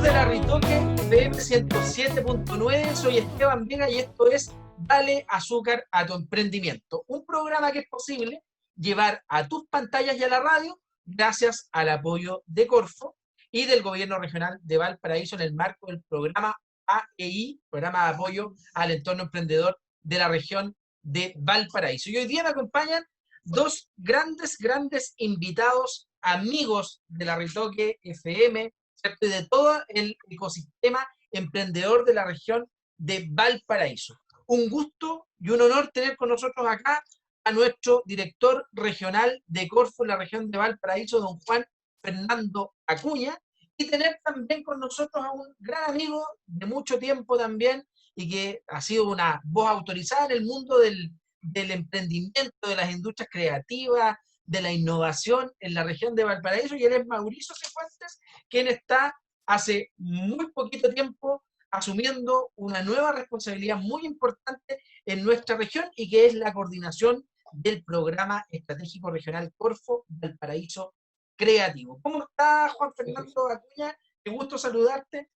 Amigos de la Ritoque FM 107.9, soy Esteban Vega y esto es Dale Azúcar a tu Emprendimiento, un programa que es posible llevar a tus pantallas y a la radio gracias al apoyo de Corfo y del Gobierno Regional de Valparaíso en el marco del programa AEI, Programa de Apoyo al Entorno Emprendedor de la región de Valparaíso. Y hoy día me acompañan dos grandes invitados, amigos de la Ritoque FM, ¿cierto? Y de todo el ecosistema emprendedor de la región de Valparaíso. Un gusto y un honor tener con nosotros acá a nuestro director regional de Corfo en la región de Valparaíso, don Juan Fernando Acuña, y tener también con nosotros a un gran amigo de mucho tiempo también, y que ha sido una voz autorizada en el mundo del emprendimiento, de las industrias creativas, de la innovación en la región de Valparaíso, y él es Mauricio Cifuentes, quien está hace muy poquito tiempo asumiendo una nueva responsabilidad muy importante en nuestra región, y que es la coordinación del Programa Estratégico Regional Corfo Valparaíso Creativo. ¿Cómo está, Juan Fernando Acuña? Qué gusto saludarte.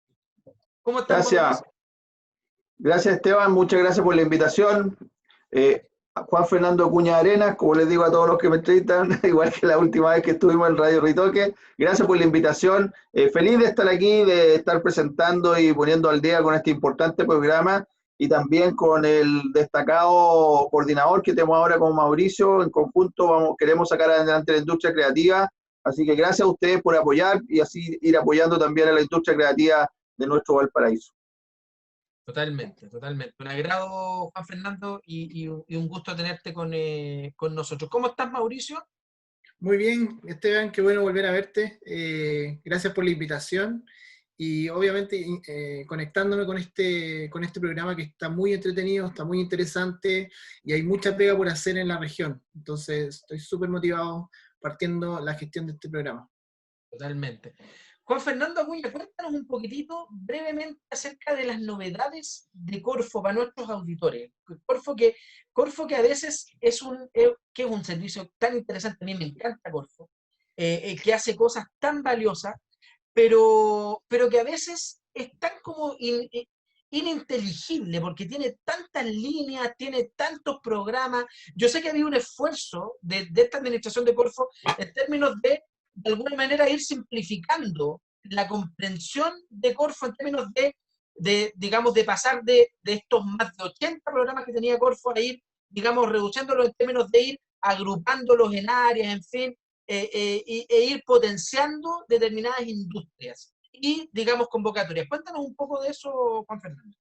¿Cómo estás, Gracias. Gracias, Esteban. Muchas gracias por la invitación. Juan Fernando Acuña Arenas, como les digo a todos los que me entrevistan, igual que la última vez que estuvimos en Radio Ritoque. Gracias por la invitación. Feliz de estar aquí, de estar presentando y poniendo al día con este importante programa, y también con el destacado coordinador que tenemos ahora con Mauricio. En conjunto queremos sacar adelante la industria creativa. Así que gracias a ustedes por apoyar y así ir apoyando también a la industria creativa de nuestro Valparaíso. Totalmente. Un agrado, Juan Fernando, y un gusto tenerte con nosotros. ¿Cómo estás, Mauricio? Muy bien, Esteban, qué bueno volver a verte. Gracias por la invitación y obviamente conectándome con este programa que está muy entretenido, está muy interesante y hay mucha pega por hacer en la región. Entonces estoy súper motivado partiendo la gestión de este programa. Totalmente. Juan Fernando Acuña, cuéntanos un poquitito brevemente acerca de las novedades de Corfo para nuestros auditores. Corfo que a veces es un servicio tan interesante, a mí me encanta Corfo, que hace cosas tan valiosas, pero que a veces es tan como ininteligible, porque tiene tantas líneas, tiene tantos programas. Yo sé que había un esfuerzo de esta administración de Corfo en términos de alguna manera ir simplificando la comprensión de Corfo en términos digamos, de pasar de estos más de 80 programas que tenía Corfo a ir, digamos, reduciéndolos en términos de ir agrupándolos en áreas, en fin, e ir potenciando determinadas industrias y, digamos, convocatorias. Cuéntanos un poco de eso, Juan Fernando.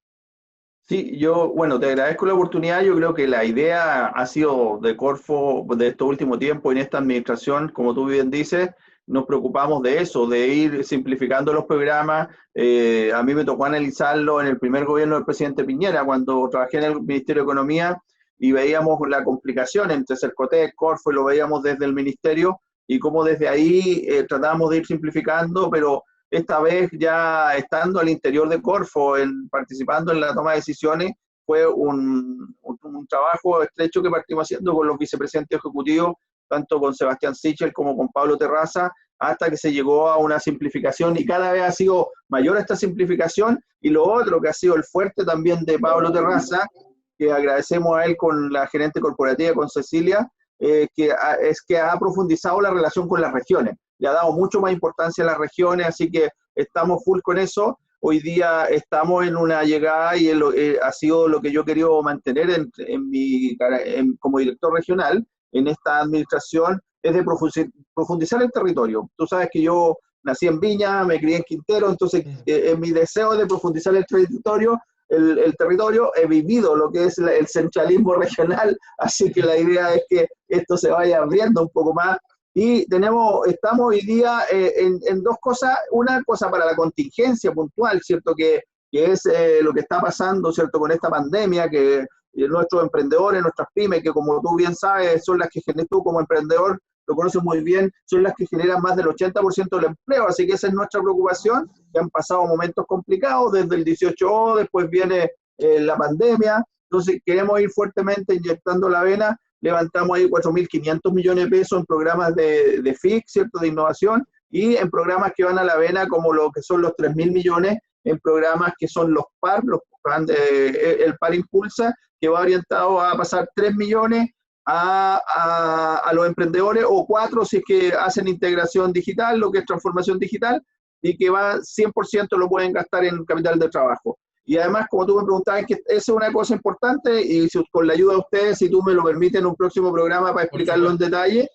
Sí, bueno, te agradezco la oportunidad. Yo creo que la idea ha sido de Corfo de estos últimos tiempos, en esta administración, como tú bien dices, nos preocupamos de eso, de ir simplificando los programas. A mí me tocó analizarlo en el primer gobierno del presidente Piñera, cuando trabajé en el Ministerio de Economía, y veíamos la complicación entre Cercotec, Corfo, y lo veíamos desde el Ministerio, y cómo desde ahí tratábamos de ir simplificando, pero esta vez ya estando al interior de Corfo, participando en la toma de decisiones, fue un trabajo estrecho que partimos haciendo con los vicepresidentes ejecutivos, tanto con Sebastián Sichel como con Pablo Terraza, hasta que se llegó a una simplificación, y cada vez ha sido mayor esta simplificación. Y lo otro que ha sido el fuerte también de Pablo Terraza, que agradecemos a él con la gerente corporativa, con Cecilia, que ha profundizado la relación con las regiones. Le ha dado mucho más importancia a las regiones, así que estamos full con eso. Hoy día estamos en una llegada, y ha sido lo que yo he querido mantener como director regional en esta administración, es de profundizar el territorio. Tú sabes que yo nací en Viña, me crié en Quintero, entonces en mi deseo de profundizar el territorio, he vivido lo que es el centralismo regional, así que la idea es que esto se vaya abriendo un poco más. Y estamos hoy día en dos cosas. Una cosa para la contingencia puntual, ¿cierto? Que es lo que está pasando, ¿cierto? Con esta pandemia, que nuestros emprendedores, nuestras pymes, que como tú bien sabes, son las que tú como emprendedor lo conoces muy bien, son las que generan más del 80% del empleo, así que esa es nuestra preocupación. Que han pasado momentos complicados desde el 18O, después viene la pandemia, entonces queremos ir fuertemente inyectando la vena. Levantamos ahí 4.500 millones de pesos en programas de FIC, ¿cierto?, de innovación, y en programas que van a la vena, como lo que son los 3.000 millones, en programas que son los PAR, el PAR Impulsa, que va orientado a pasar 3 millones a los emprendedores, o 4 si es que hacen integración digital, lo que es transformación digital, y que va 100% lo pueden gastar en capital de trabajo. Y además, como tú me preguntabas, que esa es una cosa importante, y con la ayuda de ustedes, si tú me lo permites, en un próximo programa para explicarlo en detalle.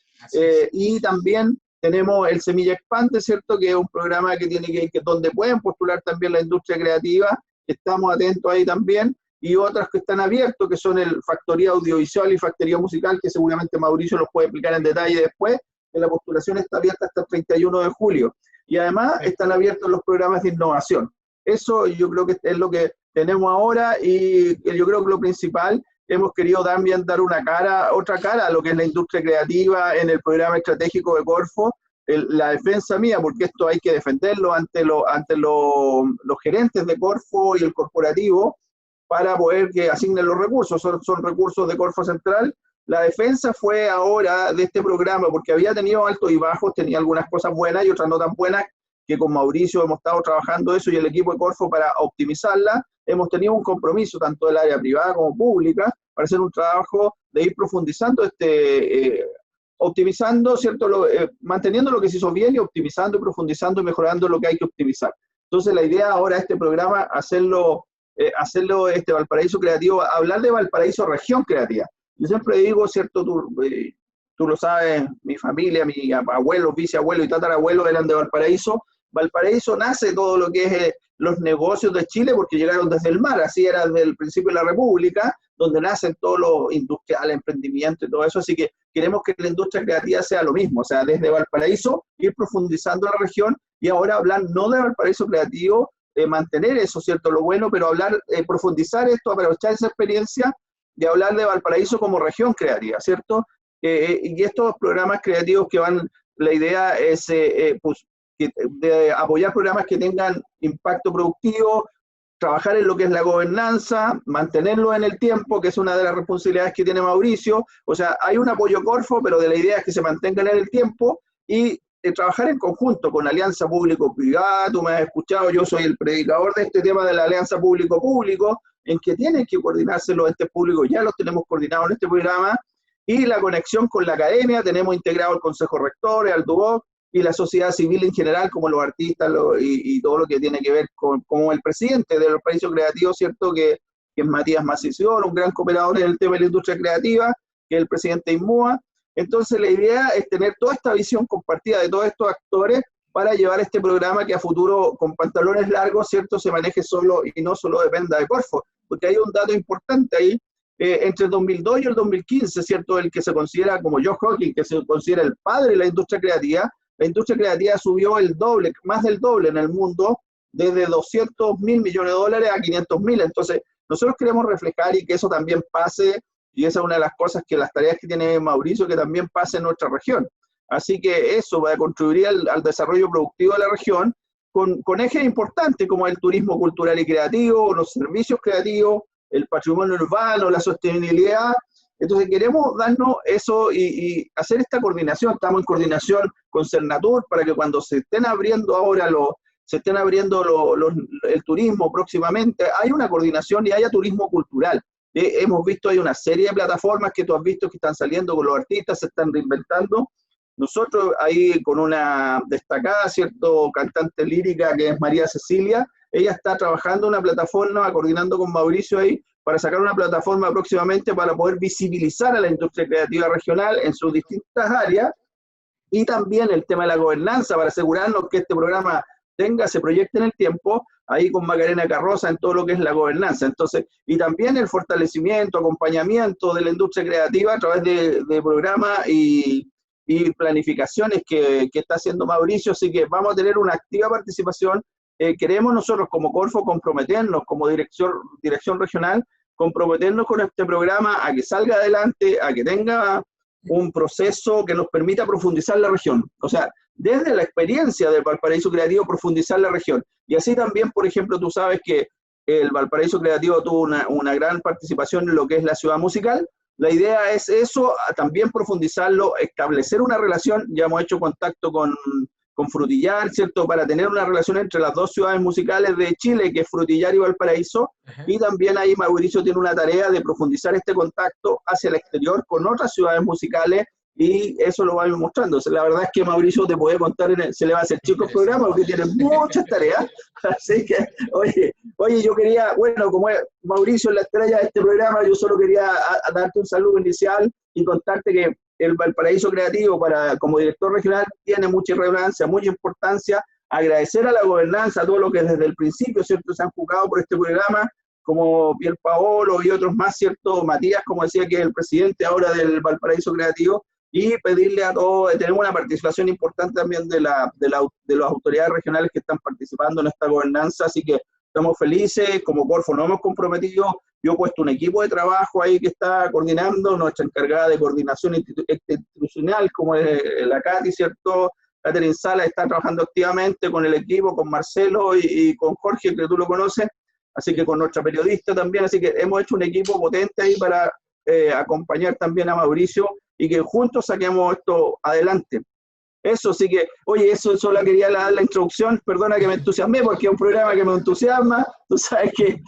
Y también tenemos el Semilla Expande, ¿cierto? Que es un programa que tiene que donde pueden postular también la industria creativa, estamos atentos ahí también, y otras que están abiertos, que son el Factoría Audiovisual y Factoría Musical, que seguramente Mauricio los puede explicar en detalle después, que la postulación está abierta hasta el 31 de julio. Y además están abiertos los programas de innovación. Eso yo creo que es lo que tenemos ahora, y yo creo que lo principal, hemos querido también dar otra cara a lo que es la industria creativa en el programa estratégico de Corfo, la defensa mía, porque esto hay que defenderlo ante los gerentes de Corfo y el corporativo, para poder que asignen los recursos, son recursos de Corfo Central. La defensa fue ahora de este programa, porque había tenido altos y bajos, tenía algunas cosas buenas y otras no tan buenas, que con Mauricio hemos estado trabajando eso y el equipo de Corfo para optimizarla. Hemos tenido un compromiso tanto del área privada como pública para hacer un trabajo de ir profundizando, optimizando, ¿cierto? Manteniendo lo que se hizo bien y optimizando y profundizando y mejorando lo que hay que optimizar. Entonces la idea ahora de este programa, hacerlo Valparaíso Creativo, hablar de Valparaíso Región Creativa. Yo siempre digo, ¿cierto? Tú lo sabes, mi familia, mi abuelo, bisabuelo y tatarabuelo eran de Valparaíso. Valparaíso nace todo lo que es los negocios de Chile, porque llegaron desde el mar, así era desde el principio de la República, donde nacen todos los industriales, emprendimiento y todo eso. Así que queremos que la industria creativa sea lo mismo, o sea, desde Valparaíso ir profundizando la región, y ahora hablar no de Valparaíso Creativo, mantener eso, ¿cierto? Lo bueno, pero hablar, profundizar esto, aprovechar esa experiencia de hablar de Valparaíso como región creativa, ¿cierto? Y estos programas creativos que van, la idea es de apoyar programas que tengan impacto productivo, trabajar en lo que es la gobernanza, mantenerlo en el tiempo, que es una de las responsabilidades que tiene Mauricio. O sea, hay un apoyo Corfo, pero de la idea es que se mantengan en el tiempo, y trabajar en conjunto con alianza público-privada. Tú me has escuchado, yo soy el predicador de este tema de la alianza público-público, en que tienen que coordinarse los entes públicos, ya los tenemos coordinados en este programa, y la conexión con la academia. Tenemos integrado el Consejo Rector, el DUOC, y la sociedad civil en general, como los artistas y todo lo que tiene que ver con como el presidente del Valparaíso Creativo, ¿cierto? Que es Matías Macición, un gran cooperador en el tema de la industria creativa, que es el presidente de INMUA. Entonces la idea es tener toda esta visión compartida de todos estos actores para llevar este programa que a futuro, con pantalones largos, ¿cierto?, se maneje solo y no solo dependa de Corfo, porque hay un dato importante ahí. Entre el 2002 y el 2015, ¿cierto?, el que se considera como Joe Hawkins, que se considera el padre de la industria creativa subió el doble, más del doble en el mundo, desde 200.000 millones de dólares a 500.000. Entonces, nosotros queremos reflejar y que eso también pase, y esa es una de las cosas, que las tareas que tiene Mauricio, que también pase en nuestra región. Así que eso va a contribuir al desarrollo productivo de la región, con ejes importantes como el turismo cultural y creativo, los servicios creativos, el patrimonio urbano, la sostenibilidad. Entonces queremos darnos eso y hacer esta coordinación. Estamos en coordinación con Cernatur para que cuando se estén abriendo ahora el turismo próximamente, hay una coordinación y haya turismo cultural. Hemos visto, hay una serie de plataformas que tú has visto que están saliendo con los artistas, se están reinventando. Nosotros ahí con una destacada, ¿cierto?, cantante lírica que es María Cecilia, ella está trabajando una plataforma, coordinando con Mauricio ahí, para sacar una plataforma próximamente para poder visibilizar a la industria creativa regional en sus distintas áreas, y también el tema de la gobernanza, para asegurarnos que este programa se proyecte en el tiempo, ahí con Macarena Carroza en todo lo que es la gobernanza. Entonces, y también el fortalecimiento, acompañamiento de la industria creativa a través de programas y planificaciones que está haciendo Mauricio. Así que vamos a tener una activa participación. Queremos nosotros como Corfo comprometernos, como dirección regional, comprometernos con este programa a que salga adelante, a que tenga un proceso que nos permita profundizar la región. O sea, desde la experiencia del Valparaíso Creativo, profundizar la región. Y así también, por ejemplo, tú sabes que el Valparaíso Creativo tuvo una gran participación en lo que es la ciudad musical. La idea es eso, también profundizarlo, establecer una relación. Ya hemos hecho contacto con con Frutillar, ¿cierto? Para tener una relación entre las dos ciudades musicales de Chile, que es Frutillar y Valparaíso, y también ahí Mauricio tiene una tarea de profundizar este contacto hacia el exterior con otras ciudades musicales, y eso lo va a ir mostrando. La verdad es que Mauricio te puede contar, se le va a hacer chico el programa porque tiene muchas tareas, así que, oye, yo quería, bueno, como es Mauricio es la estrella de este programa, yo solo quería darte un saludo inicial y contarte que el Valparaíso Creativo, como director regional, tiene mucha relevancia, mucha importancia. Agradecer a la gobernanza, a todos los que desde el principio, ¿cierto?, se han jugado por este programa, como Pier Paolo y otros más, ¿cierto? Matías, como decía, que es el presidente ahora del Valparaíso Creativo, y pedirle a todos, tenemos una participación importante también de las autoridades regionales que están participando en esta gobernanza, así que estamos felices, como Corfo nos hemos comprometido. Yo he puesto un equipo de trabajo ahí que está coordinando, nuestra encargada de coordinación institucional, como es la Katy, ¿cierto? Catherine Sala está trabajando activamente con el equipo, con Marcelo y con Jorge, que tú lo conoces, así que con nuestra periodista también, así que hemos hecho un equipo potente ahí para acompañar también a Mauricio y que juntos saquemos esto adelante. Eso, sí que, oye, eso solo quería dar la introducción, perdona que me entusiasmé porque es un programa que me entusiasma, tú sabes que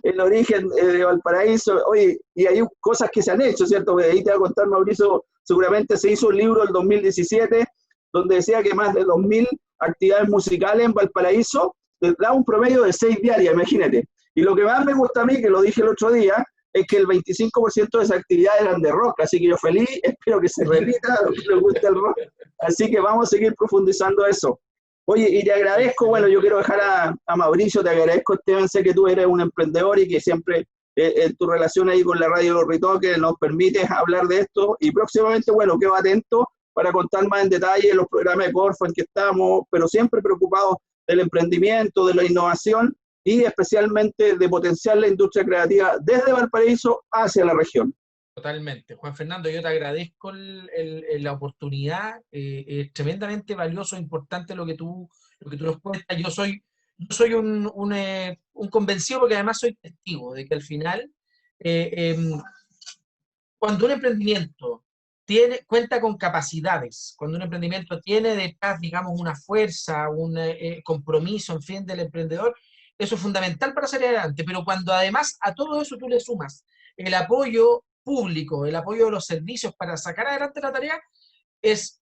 el origen de Valparaíso, oye, y hay cosas que se han hecho, ¿cierto? Ahí te va a contar Mauricio, seguramente se hizo un libro en 2017, donde decía que más de 2.000 actividades musicales en Valparaíso, da un promedio de 6 diarias, imagínate. Y lo que más me gusta a mí, que lo dije el otro día, es que el 25% de esas actividades eran de rock, así que yo feliz, espero que se repita, a los que les guste el rock, así que vamos a seguir profundizando eso. Oye, y te agradezco, bueno, yo quiero dejar a Mauricio, te agradezco, Esteban, sé que tú eres un emprendedor y que siempre en tu relación ahí con la Radio Ritoque nos permites hablar de esto, y próximamente, bueno, quedo atento para contar más en detalle los programas de Corfo en que estamos, pero siempre preocupados del emprendimiento, de la innovación, y especialmente de potenciar la industria creativa desde Valparaíso hacia la región. Totalmente. Juan Fernando, yo te agradezco la oportunidad, es tremendamente valioso e importante lo que tú nos cuentas. Yo soy un convencido, porque además soy testigo de que al final, cuando un emprendimiento cuenta con capacidades, cuando un emprendimiento tiene detrás, digamos, una fuerza, un compromiso, en fin, del emprendedor, eso es fundamental para salir adelante. Pero cuando además a todo eso tú le sumas el apoyo público, el apoyo de los servicios para sacar adelante la tarea, es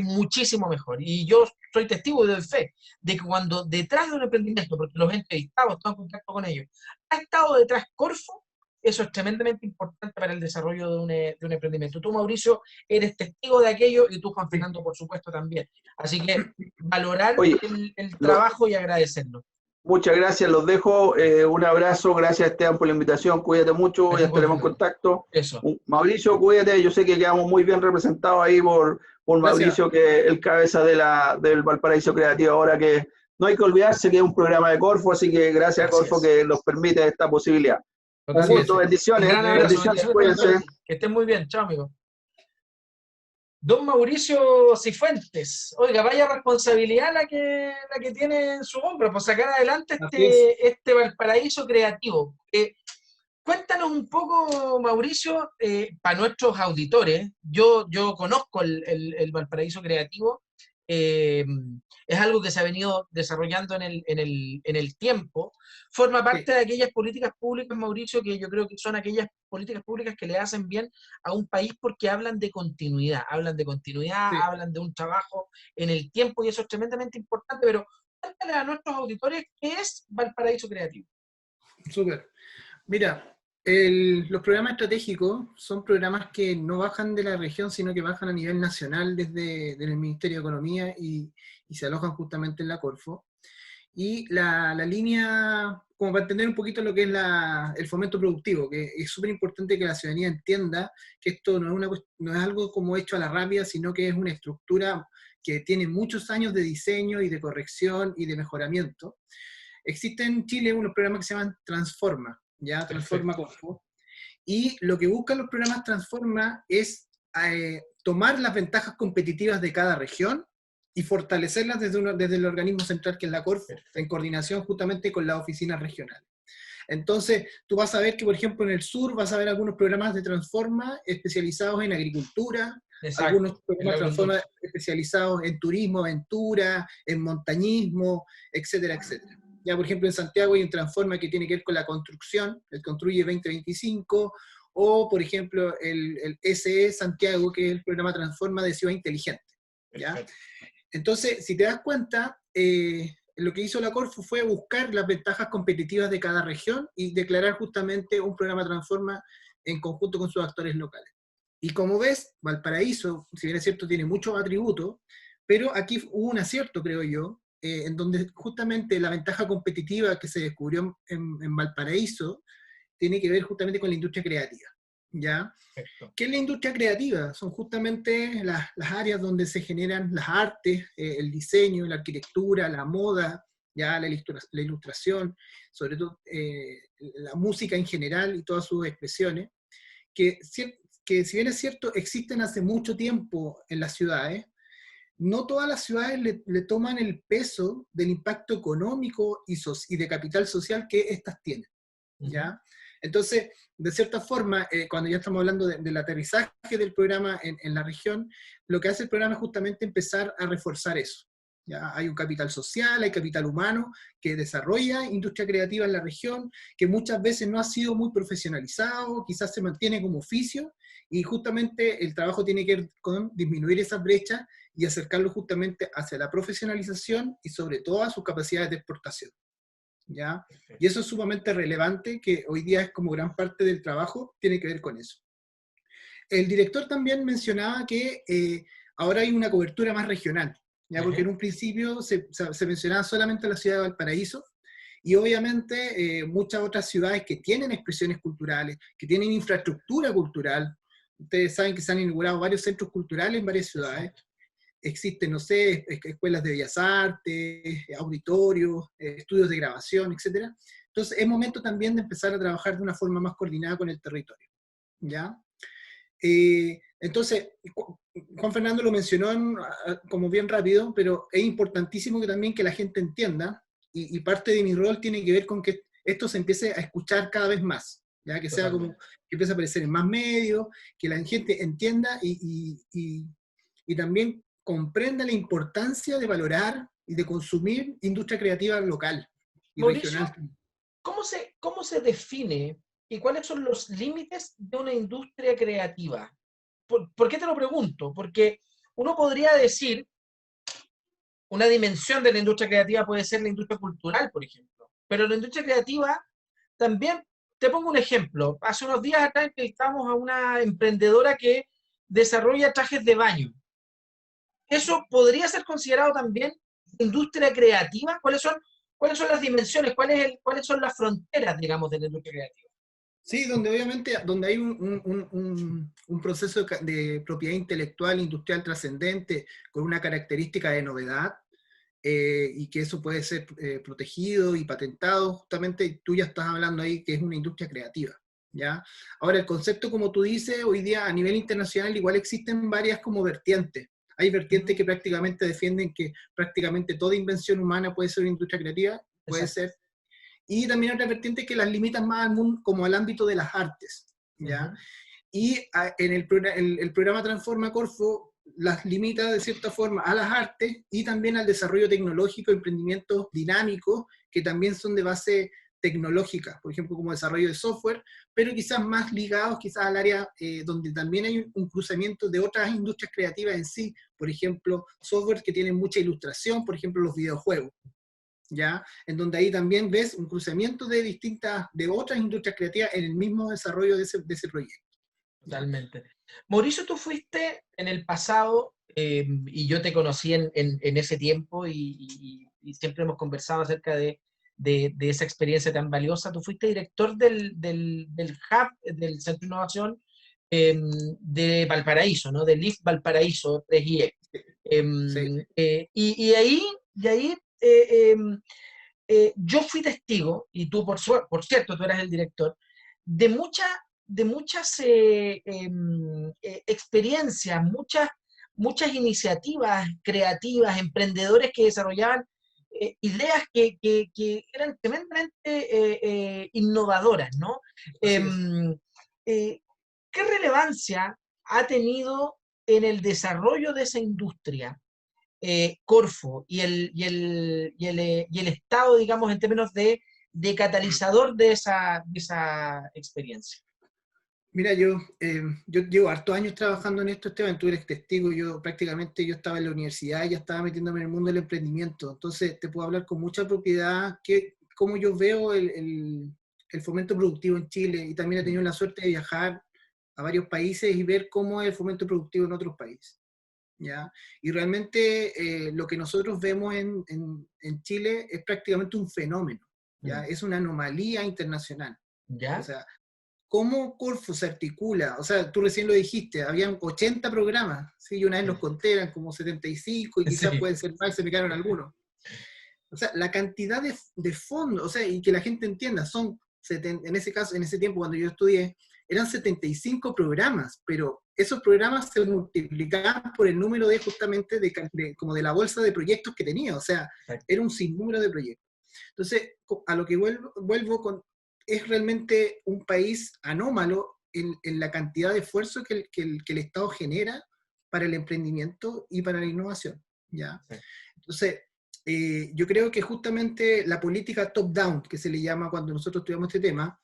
muchísimo mejor. Y yo soy testigo de fe de que cuando detrás de un emprendimiento, porque los he entrevistado, he estado en contacto con ellos, ha estado detrás Corfo, eso es tremendamente importante para el desarrollo de un emprendimiento. Tú, Mauricio, eres testigo de aquello, y tú, Juan Fernando, por supuesto, también. Así que valorar el trabajo y agradecerlo. Muchas gracias, los dejo. Un abrazo, gracias, Esteban, por la invitación. Cuídate mucho, ya estaremos en contacto. Eso. Mauricio, cuídate. Yo sé que quedamos muy bien representados ahí por Mauricio, que es el cabeza del Valparaíso Creativo. Ahora que no hay que olvidarse que es un programa de Corfo, así que gracias a Corfo que nos permite esta posibilidad. Un gusto, bendiciones. Bendiciones, cuídense. Que estén muy bien. Chao, amigo. Don Mauricio Cifuentes, oiga, vaya responsabilidad la que tiene en su hombro por sacar adelante este Valparaíso Creativo. Cuéntanos un poco, Mauricio, para nuestros auditores. Yo conozco el Valparaíso Creativo, es algo que se ha venido desarrollando en el tiempo. Forma parte de aquellas políticas públicas, Mauricio, que yo creo que son aquellas políticas públicas que le hacen bien a un país, porque hablan de continuidad, hablan de un trabajo en el tiempo, y eso es tremendamente importante. Pero cuéntale a nuestros auditores qué es Valparaíso Creativo. Súper. Mira, los programas estratégicos son programas que no bajan de la región, sino que bajan a nivel nacional desde el Ministerio de Economía y se alojan justamente en la Corfo. Y la línea, como para entender un poquito lo que es el fomento productivo, que es súper importante que la ciudadanía entienda que esto no es algo como hecho a la rápida, sino que es una estructura que tiene muchos años de diseño y de corrección y de mejoramiento. Existen en Chile unos programas que se llaman Transforma, ¿ya? Transforma Corfo. Y lo que buscan los programas Transforma es tomar las ventajas competitivas de cada región y fortalecerlas desde el organismo central, que es la Corfo, en coordinación justamente con las oficinas regionales. Entonces, tú vas a ver que, por ejemplo, en el sur vas a ver algunos programas de Transforma especializados en agricultura, Exacto. algunos programas Transforma especializados en turismo, aventura, en montañismo, etcétera, etcétera. Ya, por ejemplo, en Santiago hay un Transforma que tiene que ver con la construcción, el Construye 2025, o, por ejemplo, el SE Santiago, que es el programa Transforma de Ciudad Inteligente. ¿Ya? Entonces, si te das cuenta, lo que hizo la Corfo fue buscar las ventajas competitivas de cada región y declarar justamente un programa Transforma en conjunto con sus actores locales. Y como ves, Valparaíso, si bien es cierto, tiene muchos atributos, pero aquí hubo un acierto, creo yo, en donde justamente la ventaja competitiva que se descubrió en Valparaíso tiene que ver justamente con la industria creativa. ¿Ya? Perfecto. ¿Qué es la industria creativa? Son justamente las áreas donde se generan las artes, el diseño, la arquitectura, la moda, ya la ilustración, sobre todo la música en general y todas sus expresiones, que si bien es cierto, existen hace mucho tiempo en las ciudades, no todas las ciudades le toman el peso del impacto económico y de capital social que éstas tienen. ¿Ya? Entonces, de cierta forma, cuando ya estamos hablando del aterrizaje del programa en la región, lo que hace el programa es justamente empezar a reforzar eso. ¿Ya? Hay un capital social, hay capital humano que desarrolla industria creativa en la región, que muchas veces no ha sido muy profesionalizado, quizás se mantiene como oficio, y justamente el trabajo tiene que ver con disminuir esas brechas y acercarlo justamente hacia la profesionalización y sobre todo a sus capacidades de exportación. ¿Ya? Y eso es sumamente relevante, que hoy día es como gran parte del trabajo, tiene que ver con eso. El director también mencionaba que ahora hay una cobertura más regional, ¿ya? Porque en un principio se mencionaba solamente la ciudad de Valparaíso, y obviamente muchas otras ciudades que tienen expresiones culturales, que tienen infraestructura cultural. Ustedes saben que se han inaugurado varios centros culturales en varias ciudades. Existen, no sé, escuelas de bellas artes, auditorios, estudios de grabación, etc. Entonces, es momento también de empezar a trabajar de una forma más coordinada con el territorio, ¿ya? Entonces, Juan Fernando lo mencionó como bien rápido, pero es importantísimo que también que la gente entienda, y parte de mi rol tiene que ver con que esto se empiece a escuchar cada vez más, ¿ya? Que sea como, que empiece a aparecer en más medios, que la gente entienda y también comprenda la importancia de valorar y de consumir industria creativa local y Mauricio, regional. ¿cómo se define y cuáles son los límites de una industria creativa? ¿Por qué te lo pregunto? Porque uno podría decir, una dimensión de la industria creativa puede ser la industria cultural, por ejemplo, pero la industria creativa también, te pongo un ejemplo, hace unos días acá entrevistamos a una emprendedora que desarrolla trajes de baño. ¿Eso podría ser considerado también industria creativa? ¿Cuáles son las dimensiones? ¿Cuáles son las fronteras, digamos, de la industria creativa? Sí, donde obviamente donde hay un proceso de propiedad intelectual industrial trascendente con una característica de novedad, y que eso puede ser protegido y patentado, justamente tú ya estás hablando ahí que es una industria creativa. ¿Ya? Ahora, el concepto, como tú dices, hoy día a nivel internacional igual existen varias como vertientes. Hay vertientes que prácticamente defienden que prácticamente toda invención humana puede ser una industria creativa, puede Exacto. ser, y también hay otra vertiente que las limitan más al mundo, como al ámbito de las artes. ¿Ya? Y en el programa Transforma Corfo las limita de cierta forma a las artes y también al desarrollo tecnológico, emprendimientos dinámicos que también son de base tecnológica, por ejemplo, como desarrollo de software, pero quizás más ligados quizás al área donde también hay un cruzamiento de otras industrias creativas en sí, por ejemplo, software que tienen mucha ilustración, por ejemplo, los videojuegos. ¿Ya? En donde ahí también ves un cruzamiento de otras industrias creativas en el mismo desarrollo de ese proyecto. Totalmente. Mauricio, tú fuiste en el pasado, y yo te conocí en ese tiempo y siempre hemos conversado acerca de esa experiencia tan valiosa. Tú fuiste director del Hub, del Centro de Innovación de Valparaíso, ¿no? Del LIF Valparaíso 3IE. Sí. Y ahí yo fui testigo, y tú, por cierto, tú eras el director, de muchas experiencias, muchas iniciativas creativas, emprendedores que desarrollaban ideas que eran tremendamente innovadoras, ¿no? Así es. ¿Qué relevancia ha tenido en el desarrollo de esa industria, Corfo y el Estado, digamos, en términos de catalizador de esa experiencia? Mira, yo llevo hartos años trabajando en esto, Esteban, tú eres testigo, yo estaba en la universidad y ya estaba metiéndome en el mundo del emprendimiento, entonces te puedo hablar con mucha propiedad cómo yo veo el fomento productivo en Chile, y también he tenido la suerte de viajar a varios países y ver cómo es el fomento productivo en otros países, ¿ya? Y realmente lo que nosotros vemos en Chile es prácticamente un fenómeno, ¿ya? Es una anomalía internacional. O ¿Ya? sea, ¿cómo Corfo se articula? O sea, tú recién lo dijiste, habían 80 programas, ¿sí? Yo una vez los conté, eran como 75 y quizás Sí, pueden ser más, se me quedaron algunos. O sea, la cantidad de fondos, o sea, y que la gente entienda, en ese caso, en ese tiempo cuando yo estudié, eran 75 programas, pero esos programas se multiplicaban por el número de justamente como de la bolsa de proyectos que tenía, o sea, exacto. era un sinnúmero de proyectos. Entonces, a lo que vuelvo es realmente un país anómalo en la cantidad de esfuerzo que el Estado genera para el emprendimiento y para la innovación, ¿ya? Exacto. Entonces, yo creo que justamente la política top-down, que se le llama cuando nosotros estudiamos este tema,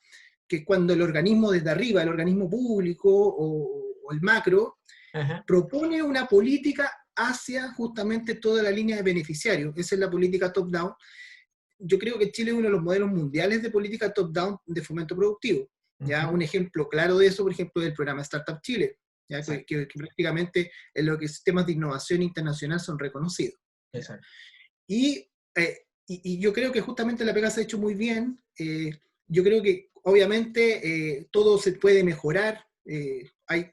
que es cuando el organismo desde arriba, el organismo público o el macro, Ajá. propone una política hacia justamente toda la línea de beneficiarios. Esa es la política top-down. Yo creo que Chile es uno de los modelos mundiales de política top-down de fomento productivo. ¿Ya? Ujú. Un ejemplo claro de eso, por ejemplo, es el programa Startup Chile, ¿ya? Exacto. Que prácticamente en lo que sistemas de innovación internacional son reconocidos. ¿Ya? Exacto. Y, y yo creo que justamente la pega se ha hecho muy bien. Yo creo que obviamente todo se puede mejorar,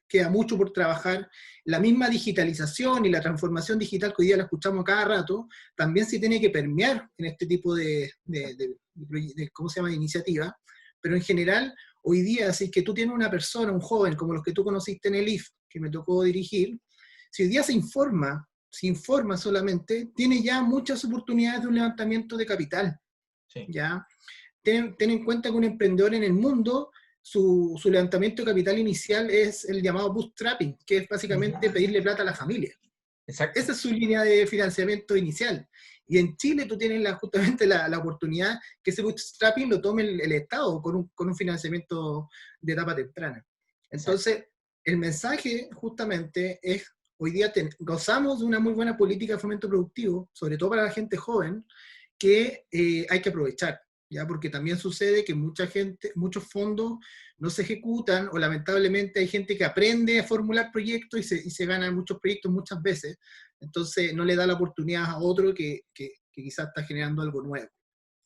queda mucho por trabajar. La misma digitalización y la transformación digital que hoy día la escuchamos cada rato, también se tiene que permear en este tipo ¿cómo se llama?, de iniciativa. Pero en general, hoy día, si es que tú tienes una persona, un joven, como los que tú conociste en el IF, que me tocó dirigir, si hoy día se informa solamente, tiene ya muchas oportunidades de un levantamiento de capital, Sí. ¿ya? Ten en cuenta que un emprendedor en el mundo, su levantamiento de capital inicial es el llamado bootstrapping, que es básicamente Ujú. pedirle plata a la familia. Exacto. Esa es su línea de financiamiento inicial. Y en Chile tú tienes justamente la oportunidad que ese bootstrapping lo tome el Estado con un financiamiento de etapa temprana. Exacto. Entonces, el mensaje justamente es, hoy día gozamos de una muy buena política de fomento productivo, sobre todo para la gente joven, que hay que aprovechar, ¿ya? Porque también sucede que muchos fondos no se ejecutan, o lamentablemente hay gente que aprende a formular proyectos y se ganan muchos proyectos muchas veces, entonces no le da la oportunidad a otro que quizás está generando algo nuevo,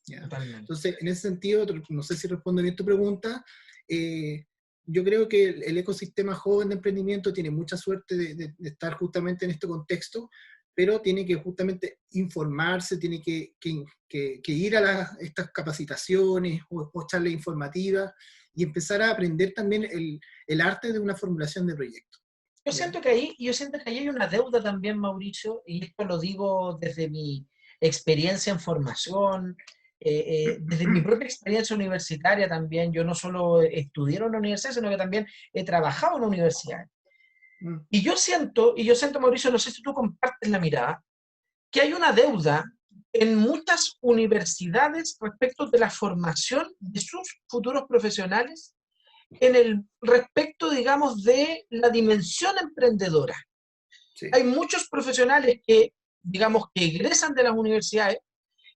¿ya? Totalmente. Entonces, en ese sentido, no sé si respondo bien tu pregunta, yo creo que el ecosistema joven de emprendimiento tiene mucha suerte de estar justamente en este contexto, pero tiene que justamente informarse, tiene que ir a estas capacitaciones o charlas informativas y empezar a aprender también el arte de una formulación de proyectos. ¿Ya? Yo siento que ahí hay una deuda también, Mauricio, y esto lo digo desde mi experiencia en formación, desde mi propia experiencia universitaria también. Yo no solo estudié en una universidad, sino que también he trabajado en una universidad. Mm, Y yo siento, Mauricio, no sé si tú compartes la mirada, que hay una deuda en muchas universidades respecto de la formación de sus futuros profesionales en el respecto, digamos, de la dimensión emprendedora. sí. Hay muchos profesionales que, digamos, que egresan de las universidades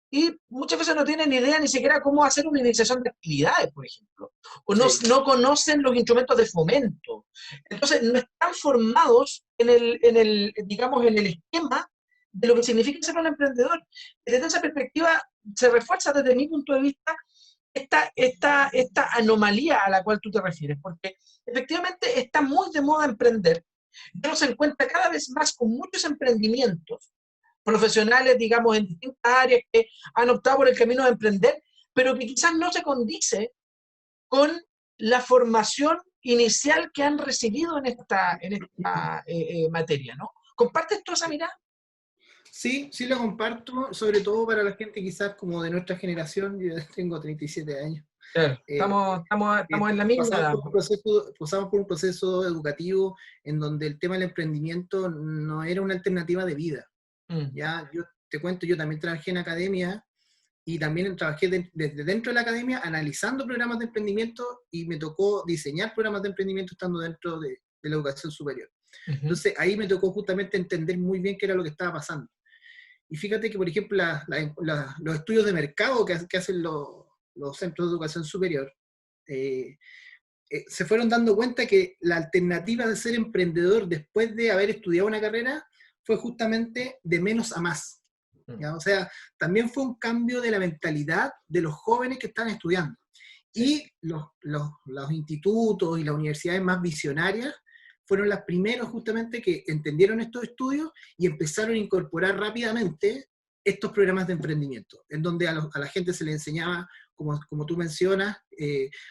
y muchas veces no tienen idea ni siquiera cómo hacer una iniciación de actividades, por ejemplo, o no, Sí. no conocen los instrumentos de fomento. Entonces, no están formados en el, digamos, en el esquema de lo que significa ser un emprendedor. Desde esa perspectiva, se refuerza desde mi punto de vista esta anomalía a la cual tú te refieres, porque efectivamente está muy de moda emprender. Uno se encuentra cada vez más con muchos emprendimientos profesionales, digamos, en distintas áreas que han optado por el camino de emprender, pero que quizás no se condice con la formación inicial que han recibido en esta materia, ¿no? ¿Compartes tú esa mirada? Sí, sí lo comparto, sobre todo para la gente quizás como de nuestra generación, yo tengo 37 años, Claro, Eh, estamos en la misma. pasamos por un proceso educativo en donde el tema del emprendimiento no era una alternativa de vida. Mm, Ya, yo te cuento, yo también trabajé en academia y también trabajé desde dentro de la academia analizando programas de emprendimiento y me tocó diseñar programas de emprendimiento estando dentro de la educación superior. ujú, Entonces ahí me tocó justamente entender muy bien qué era lo que estaba pasando. Y fíjate que, por ejemplo, los estudios de mercado que hacen los centros de educación superior, eh, se fueron dando cuenta que la alternativa de ser emprendedor después de haber estudiado una carrera fue justamente de menos a más. mm, ¿Ya? O sea, también fue un cambio de la mentalidad de los jóvenes que están estudiando. sí, Y los institutos y las universidades más visionarias fueron las primeras justamente que entendieron estos estudios y empezaron a incorporar rápidamente estos programas de emprendimiento, en donde a la gente se le enseñaba, como tú mencionas,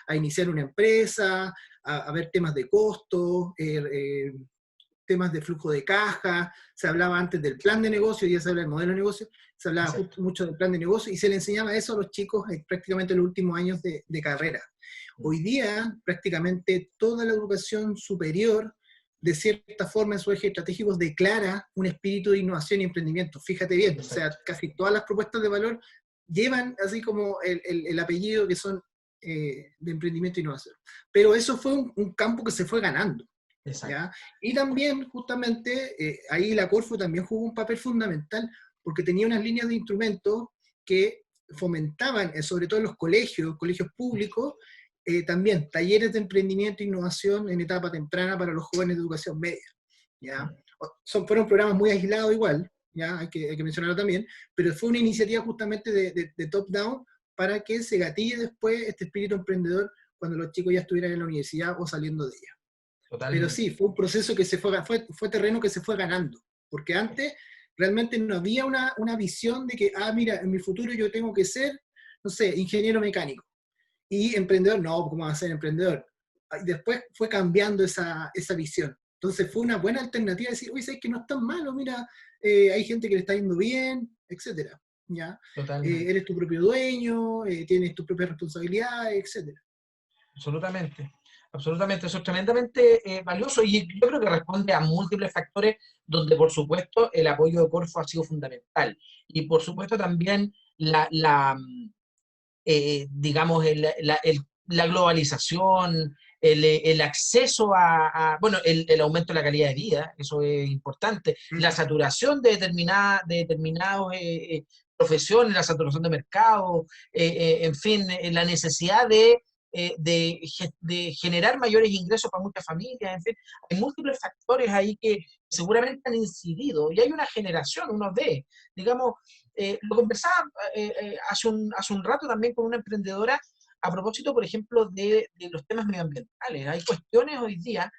a iniciar una empresa, a ver temas de costos, temas de flujo de caja, se hablaba antes del plan de negocio, ya se habla del modelo de negocio, se hablaba exacto. mucho del plan de negocio y se le enseñaba eso a los chicos prácticamente en los últimos años de carrera. Mm, Hoy día prácticamente toda la educación superior, de cierta forma en sus ejes estratégicos, declara un espíritu de innovación y emprendimiento. Fíjate bien, o sea, exacto. casi todas las propuestas de valor llevan así como el apellido que son de emprendimiento e innovación. Pero eso fue un campo que se fue ganando. Exacto. ¿Ya? Y también, justamente, ahí la Corfo también jugó un papel fundamental porque tenía unas líneas de instrumentos que fomentaban, sobre todo en los colegios públicos, también talleres de emprendimiento e innovación en etapa temprana para los jóvenes de educación media. ¿Ya? Mm, Fueron programas muy aislados igual, ¿ya? Hay que mencionarlo también, pero fue una iniciativa justamente de top-down para que se gatille después este espíritu emprendedor cuando los chicos ya estuvieran en la universidad o saliendo de ella. Pero totalmente. sí, fue un proceso que fue terreno que se fue ganando, porque antes realmente no había una visión de que, mira, en mi futuro yo tengo que ser, no sé, ingeniero mecánico. Y emprendedor, no, ¿cómo va a ser emprendedor? Después fue cambiando esa visión. Entonces fue una buena alternativa decir, oye, ¿sabes que no es tan malo? Mira, hay gente que le está yendo bien, etcétera. ¿Ya? Totalmente. Eres tu propio dueño, tienes tus propias responsabilidades, etcétera. Absolutamente. Absolutamente. Eso es tremendamente valioso y yo creo que responde a múltiples factores donde, por supuesto, el apoyo de Corfo ha sido fundamental. Y, por supuesto, también digamos, la globalización, el acceso bueno, el aumento de la calidad de vida, eso es importante, la Mm. saturación de determinados profesiones, la saturación de mercado, en fin, la necesidad de generar mayores ingresos para muchas familias, en fin, hay múltiples factores ahí que seguramente han incidido y hay una generación, uno ve, digamos, lo conversaba hace un rato también con una emprendedora a propósito, por ejemplo, de los temas medioambientales. Hay cuestiones hoy día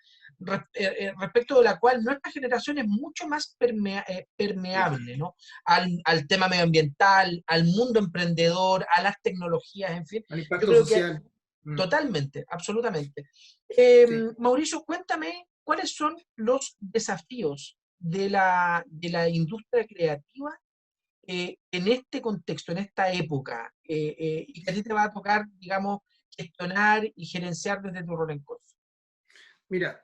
respecto de la cual nuestra generación es mucho más permeable, ¿no? Al tema medioambiental, al mundo emprendedor, a las tecnologías, en fin. Al Yo impacto creo que social. Mm. totalmente, absolutamente. Sí. Mauricio, cuéntame cuáles son los desafíos de la industria creativa en este contexto, en esta época, y que a ti te va a tocar, digamos, gestionar y gerenciar desde tu rol en Corfo. Mira,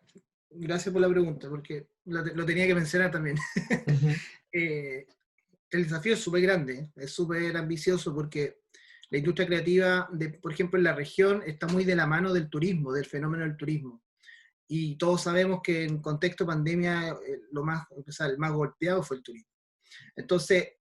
gracias por la pregunta, porque lo tenía que mencionar también. Ujú, Eh, el desafío es súper grande, es súper ambicioso porque la industria creativa, por ejemplo, en la región está muy de la mano del turismo, del fenómeno del turismo. Y todos sabemos que en contexto pandemia o sea, el más golpeado fue el turismo. Entonces,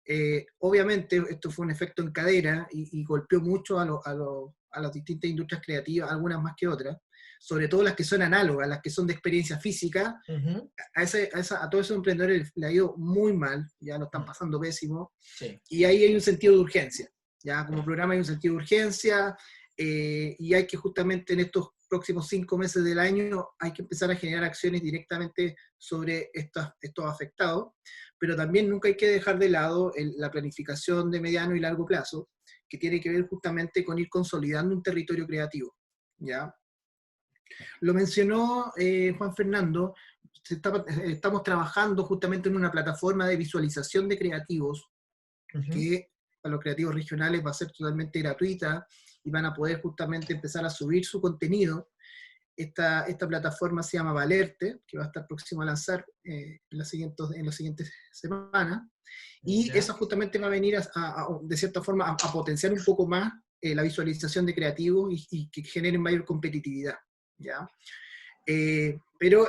obviamente, esto fue un efecto en cadena y golpeó mucho a las distintas industrias creativas, algunas más que otras, sobre todo las que son análogas, las que son de experiencia física. ujú, A todos esos emprendedores le ha ido muy mal, ya lo están mm, pasando pésimo, sí, y ahí hay un sentido de urgencia. Ya como programa hay un sentido de urgencia, y hay que justamente en estos próximos 5 meses del año hay que empezar a generar acciones directamente sobre estos afectados, pero también nunca hay que dejar de lado la planificación de mediano y largo plazo, que tiene que ver justamente con ir consolidando un territorio creativo. ¿Ya? Lo mencionó Juan Fernando, estamos trabajando justamente en una plataforma de visualización de creativos ujú, que para los creativos regionales va a ser totalmente gratuita y van a poder justamente empezar a subir su contenido. Esta plataforma se llama Valerte, que va a estar próximo a lanzar en las siguientes semanas, y eso justamente va a venir de cierta forma a potenciar un poco más la visualización de creativos y que generen mayor competitividad, ¿ya? Pero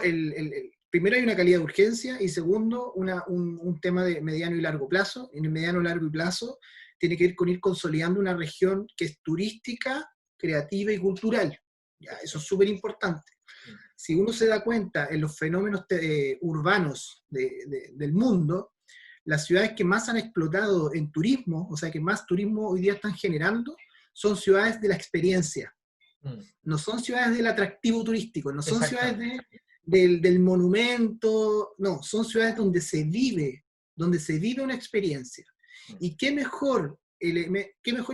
primero hay una calidad de urgencia, y segundo, un tema de mediano y largo plazo. En el mediano y largo plazo tiene que ver con ir consolidando una región que es turística, creativa y cultural. ¿Ya? Eso es súper importante. Si uno se da cuenta en los fenómenos urbanos del mundo, las ciudades que más han explotado en turismo, o sea, que más turismo hoy día están generando, son ciudades de la experiencia. No son ciudades del atractivo turístico, no son ciudades del monumento, no, son ciudades donde se vive una experiencia. Y qué mejor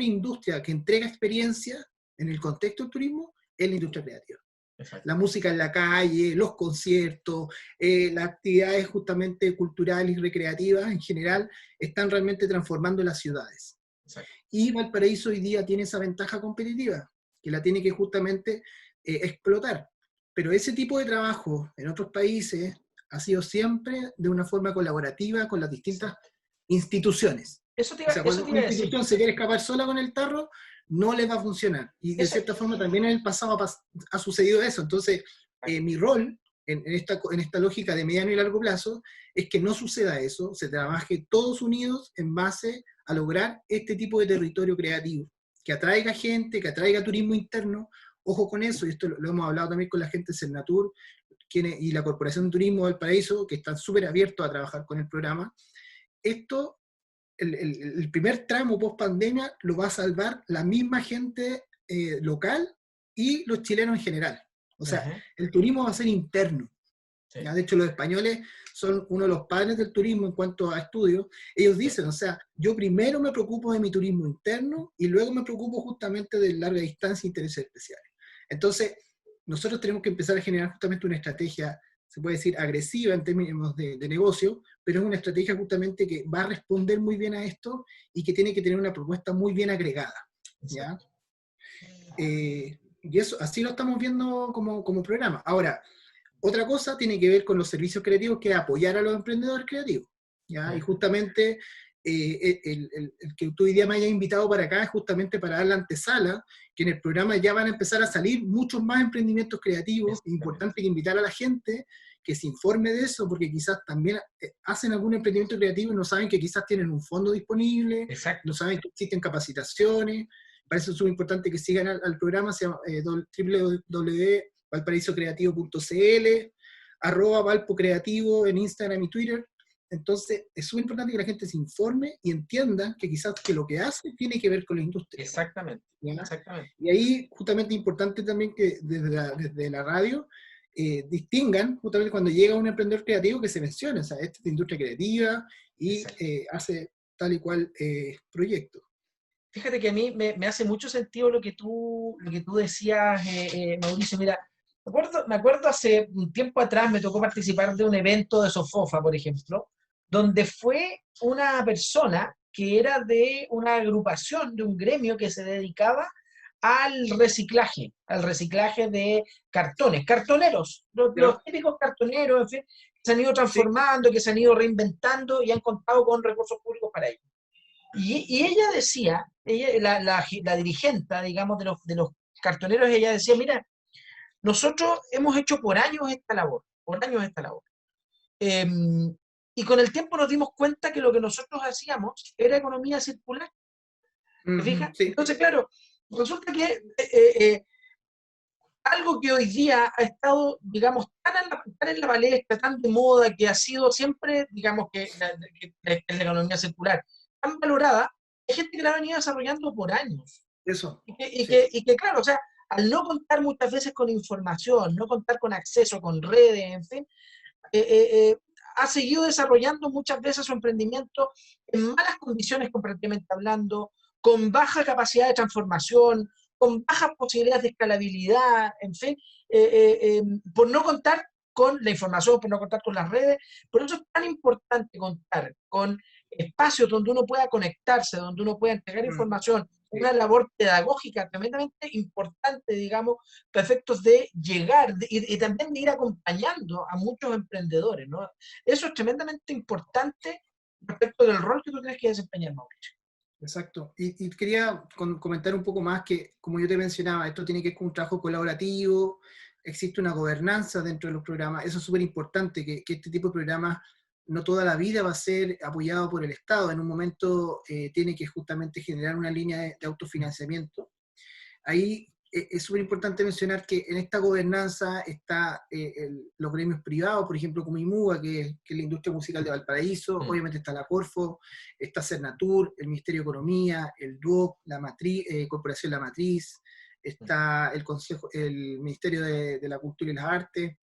industria que entrega experiencia en el contexto del turismo es la industria creativa. Exacto. La música en la calle, los conciertos, las actividades justamente culturales y recreativas en general están realmente transformando las ciudades. Exacto. Y Valparaíso hoy día tiene esa ventaja competitiva, que la tiene que justamente explotar. Pero ese tipo de trabajo en otros países ha sido siempre de una forma colaborativa con las distintas instituciones. Cuando una institución se quiere escapar sola con el tarro, no les va a funcionar. Y de cierta forma también en el pasado ha sucedido eso. Entonces, mi rol en esta lógica de mediano y largo plazo es que no suceda eso, se trabaje todos unidos en base a lograr este tipo de territorio creativo, que atraiga gente, que atraiga turismo interno. Ojo con eso, y esto lo hemos hablado también con la gente de Cernatur y la Corporación de Turismo del Valparaíso, que están súper abiertos a trabajar con el programa. Esto, el primer tramo post pandemia lo va a salvar la misma gente local y los chilenos en general. O sea, el turismo va a ser interno. Sí. De hecho, los españoles son uno de los padres del turismo en cuanto a estudios. Ellos dicen, o sea, yo primero me preocupo de mi turismo interno y luego me preocupo justamente de larga distancia e intereses especiales. Entonces, nosotros tenemos que empezar a generar justamente una estrategia, se puede decir, agresiva en términos de negocio, pero es una estrategia justamente que va a responder muy bien a esto y que tiene que tener una propuesta muy bien agregada, ¿ya? Y eso, así lo estamos viendo como programa. Ahora, otra cosa tiene que ver con los servicios creativos, que es apoyar a los emprendedores creativos, ¿ya? Y justamente el que tú hoy día me hayas invitado para acá es justamente para dar la antesala, que en el programa ya van a empezar a salir muchos más emprendimientos creativos. Es importante invitar a la gente que se informe de eso, porque quizás también hacen algún emprendimiento creativo y no saben que quizás tienen un fondo disponible. Exacto. No saben que existen capacitaciones. Parece súper importante que sigan al programa, se llama www.valparaisocreativo.cl, @valpocreativo en Instagram y Twitter. Entonces, es súper importante que la gente se informe y entienda que quizás que lo que hace tiene que ver con la industria. Exactamente. Exactamente. Y ahí, justamente, importante también que desde la radio distingan, justamente cuando llega un emprendedor creativo, que se mencione, o sea, esta es la industria creativa y hace tal y cual proyecto. Fíjate que a mí me hace mucho sentido lo que tú decías, Mauricio. Mira, me acuerdo hace un tiempo atrás me tocó participar de un evento de Sofofa, por ejemplo, donde fue una persona que era de una agrupación, de un gremio que se dedicaba al reciclaje de cartoneros, los típicos cartoneros, en fin, que se han ido transformando, que se han ido reinventando y han contado con recursos públicos para ello. Y ella decía, la dirigente, digamos, de los cartoneros, ella decía, mira, nosotros hemos hecho por años esta labor. Y con el tiempo nos dimos cuenta que lo que nosotros hacíamos era economía circular. ¿Te fijas? Sí. Entonces, claro, resulta que algo que hoy día ha estado, digamos, tan en la palestra, tan de moda, que ha sido siempre, digamos, que la economía circular, tan valorada, hay gente que la ha venido desarrollando por años. Eso. Y que, claro, o sea, al no contar muchas veces con información, no contar con acceso, con redes, en fin, ha seguido desarrollando muchas veces su emprendimiento en malas condiciones comparativamente hablando, con baja capacidad de transformación, con bajas posibilidades de escalabilidad, en fin, por no contar con la información, por no contar con las redes. Por eso es tan importante contar con espacios donde uno pueda conectarse, donde uno pueda entregar información, una labor pedagógica tremendamente importante, digamos, para efectos de llegar y también de ir acompañando a muchos emprendedores, ¿no? Eso es tremendamente importante respecto del rol que tú tienes que desempeñar, Mauricio. Exacto. Y quería comentar un poco más que, como yo te mencionaba, esto tiene que ver con un trabajo colaborativo, existe una gobernanza dentro de los programas. Eso es súper importante, que este tipo de programas no toda la vida va a ser apoyado por el Estado. En un momento tiene que justamente generar una línea de autofinanciamiento. Ahí es súper importante mencionar que en esta gobernanza está los gremios privados, por ejemplo, como IMUA, que es la industria musical de Valparaíso, obviamente está la Corfo, está Cernatur, el Ministerio de Economía, el DUOC, la Matriz, Corporación La Matriz, está el Consejo, el Ministerio de la Cultura y las Artes,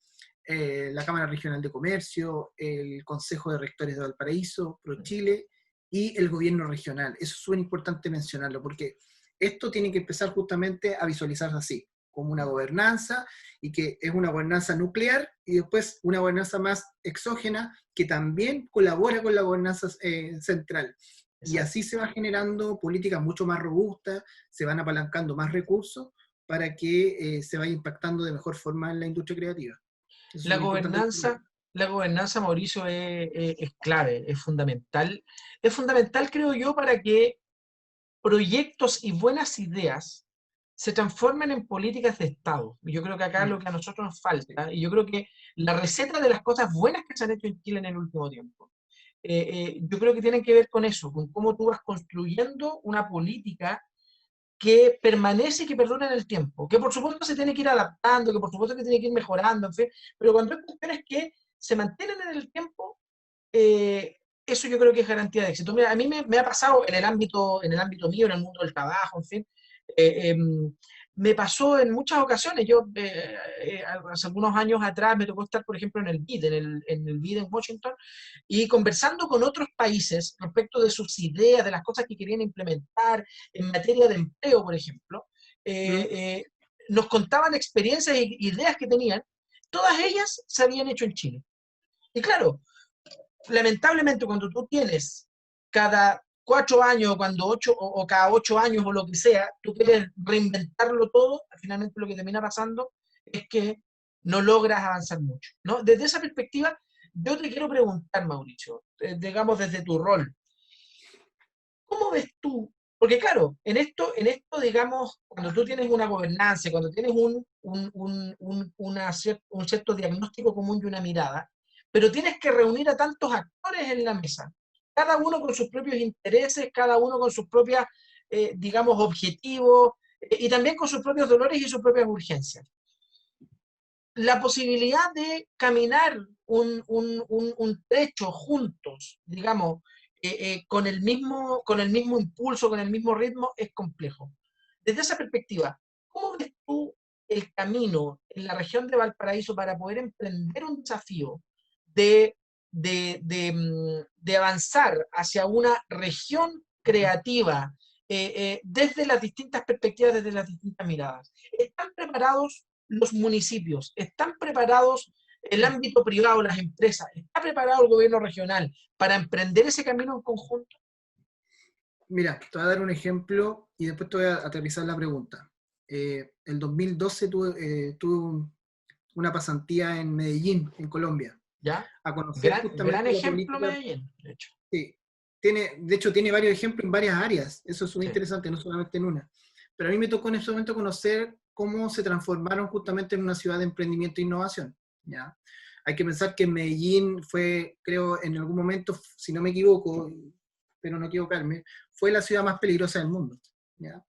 la Cámara Regional de Comercio, el Consejo de Rectores de Valparaíso, ProChile, y el gobierno regional. Eso es súper importante mencionarlo, porque esto tiene que empezar justamente a visualizarse así, como una gobernanza, y que es una gobernanza nuclear, y después una gobernanza más exógena, que también colabora con la gobernanza central. Y así se va generando políticas mucho más robustas, se van apalancando más recursos, para que se vaya impactando de mejor forma en la industria creativa. La gobernanza, Mauricio, es clave, es fundamental. Es fundamental, creo yo, para que proyectos y buenas ideas se transformen en políticas de Estado. Y yo creo que acá es lo que a nosotros nos falta, y yo creo que la receta de las cosas buenas que se han hecho en Chile en el último tiempo, yo creo que tienen que ver con eso, con cómo tú vas construyendo una política que permanece y que perdura en el tiempo, que por supuesto se tiene que ir adaptando, que por supuesto que tiene que ir mejorando, en fin, pero cuando hay cuestiones que se mantienen en el tiempo, eso yo creo que es garantía de éxito. Mira, a mí me ha pasado en el ámbito mío, en el mundo del trabajo, en fin, me pasó en muchas ocasiones. Yo, hace algunos años atrás, me tocó estar, por ejemplo, en el BID, en el BID en Washington, y conversando con otros países respecto de sus ideas, de las cosas que querían implementar en materia de empleo, por ejemplo. Nos contaban experiencias e ideas que tenían, todas ellas se habían hecho en Chile. Y claro, lamentablemente cuando tú tienes cada 4 años o cada 8 años o lo que sea, tú quieres reinventarlo todo, finalmente lo que termina pasando es que no logras avanzar mucho, ¿no? Desde esa perspectiva, yo te quiero preguntar, Mauricio, digamos desde tu rol, ¿cómo ves tú? Porque claro, en esto, digamos, cuando tú tienes una gobernanza, cuando tienes un cierto diagnóstico común y una mirada, pero tienes que reunir a tantos actores en la mesa, cada uno con sus propios intereses, cada uno con sus propias, digamos, objetivos, y también con sus propios dolores y sus propias urgencias. La posibilidad de caminar un trecho juntos, digamos, con el mismo impulso, con el mismo ritmo, es complejo. Desde esa perspectiva, ¿cómo ves tú el camino en la región de Valparaíso para poder emprender un desafío de avanzar hacia una región creativa desde las distintas perspectivas, desde las distintas miradas? ¿Están preparados los municipios? ¿Están preparados el ámbito privado, las empresas? ¿Está preparado el gobierno regional para emprender ese camino en conjunto? Mira, te voy a dar un ejemplo y después te voy a aterrizar la pregunta. El 2012 tuve una pasantía en Medellín, en Colombia. ¿Ya? A conocer Gran ejemplo Medellín, de hecho. Sí, de hecho tiene varios ejemplos en varias áreas. Eso es muy interesante, no solamente en una. Pero a mí me tocó en ese momento conocer cómo se transformaron justamente en una ciudad de emprendimiento e innovación. ¿Ya? Hay que pensar que Medellín fue, creo, en algún momento, si no me equivoco, pero no equivocarme, fue la ciudad más peligrosa del mundo. ¿Ya?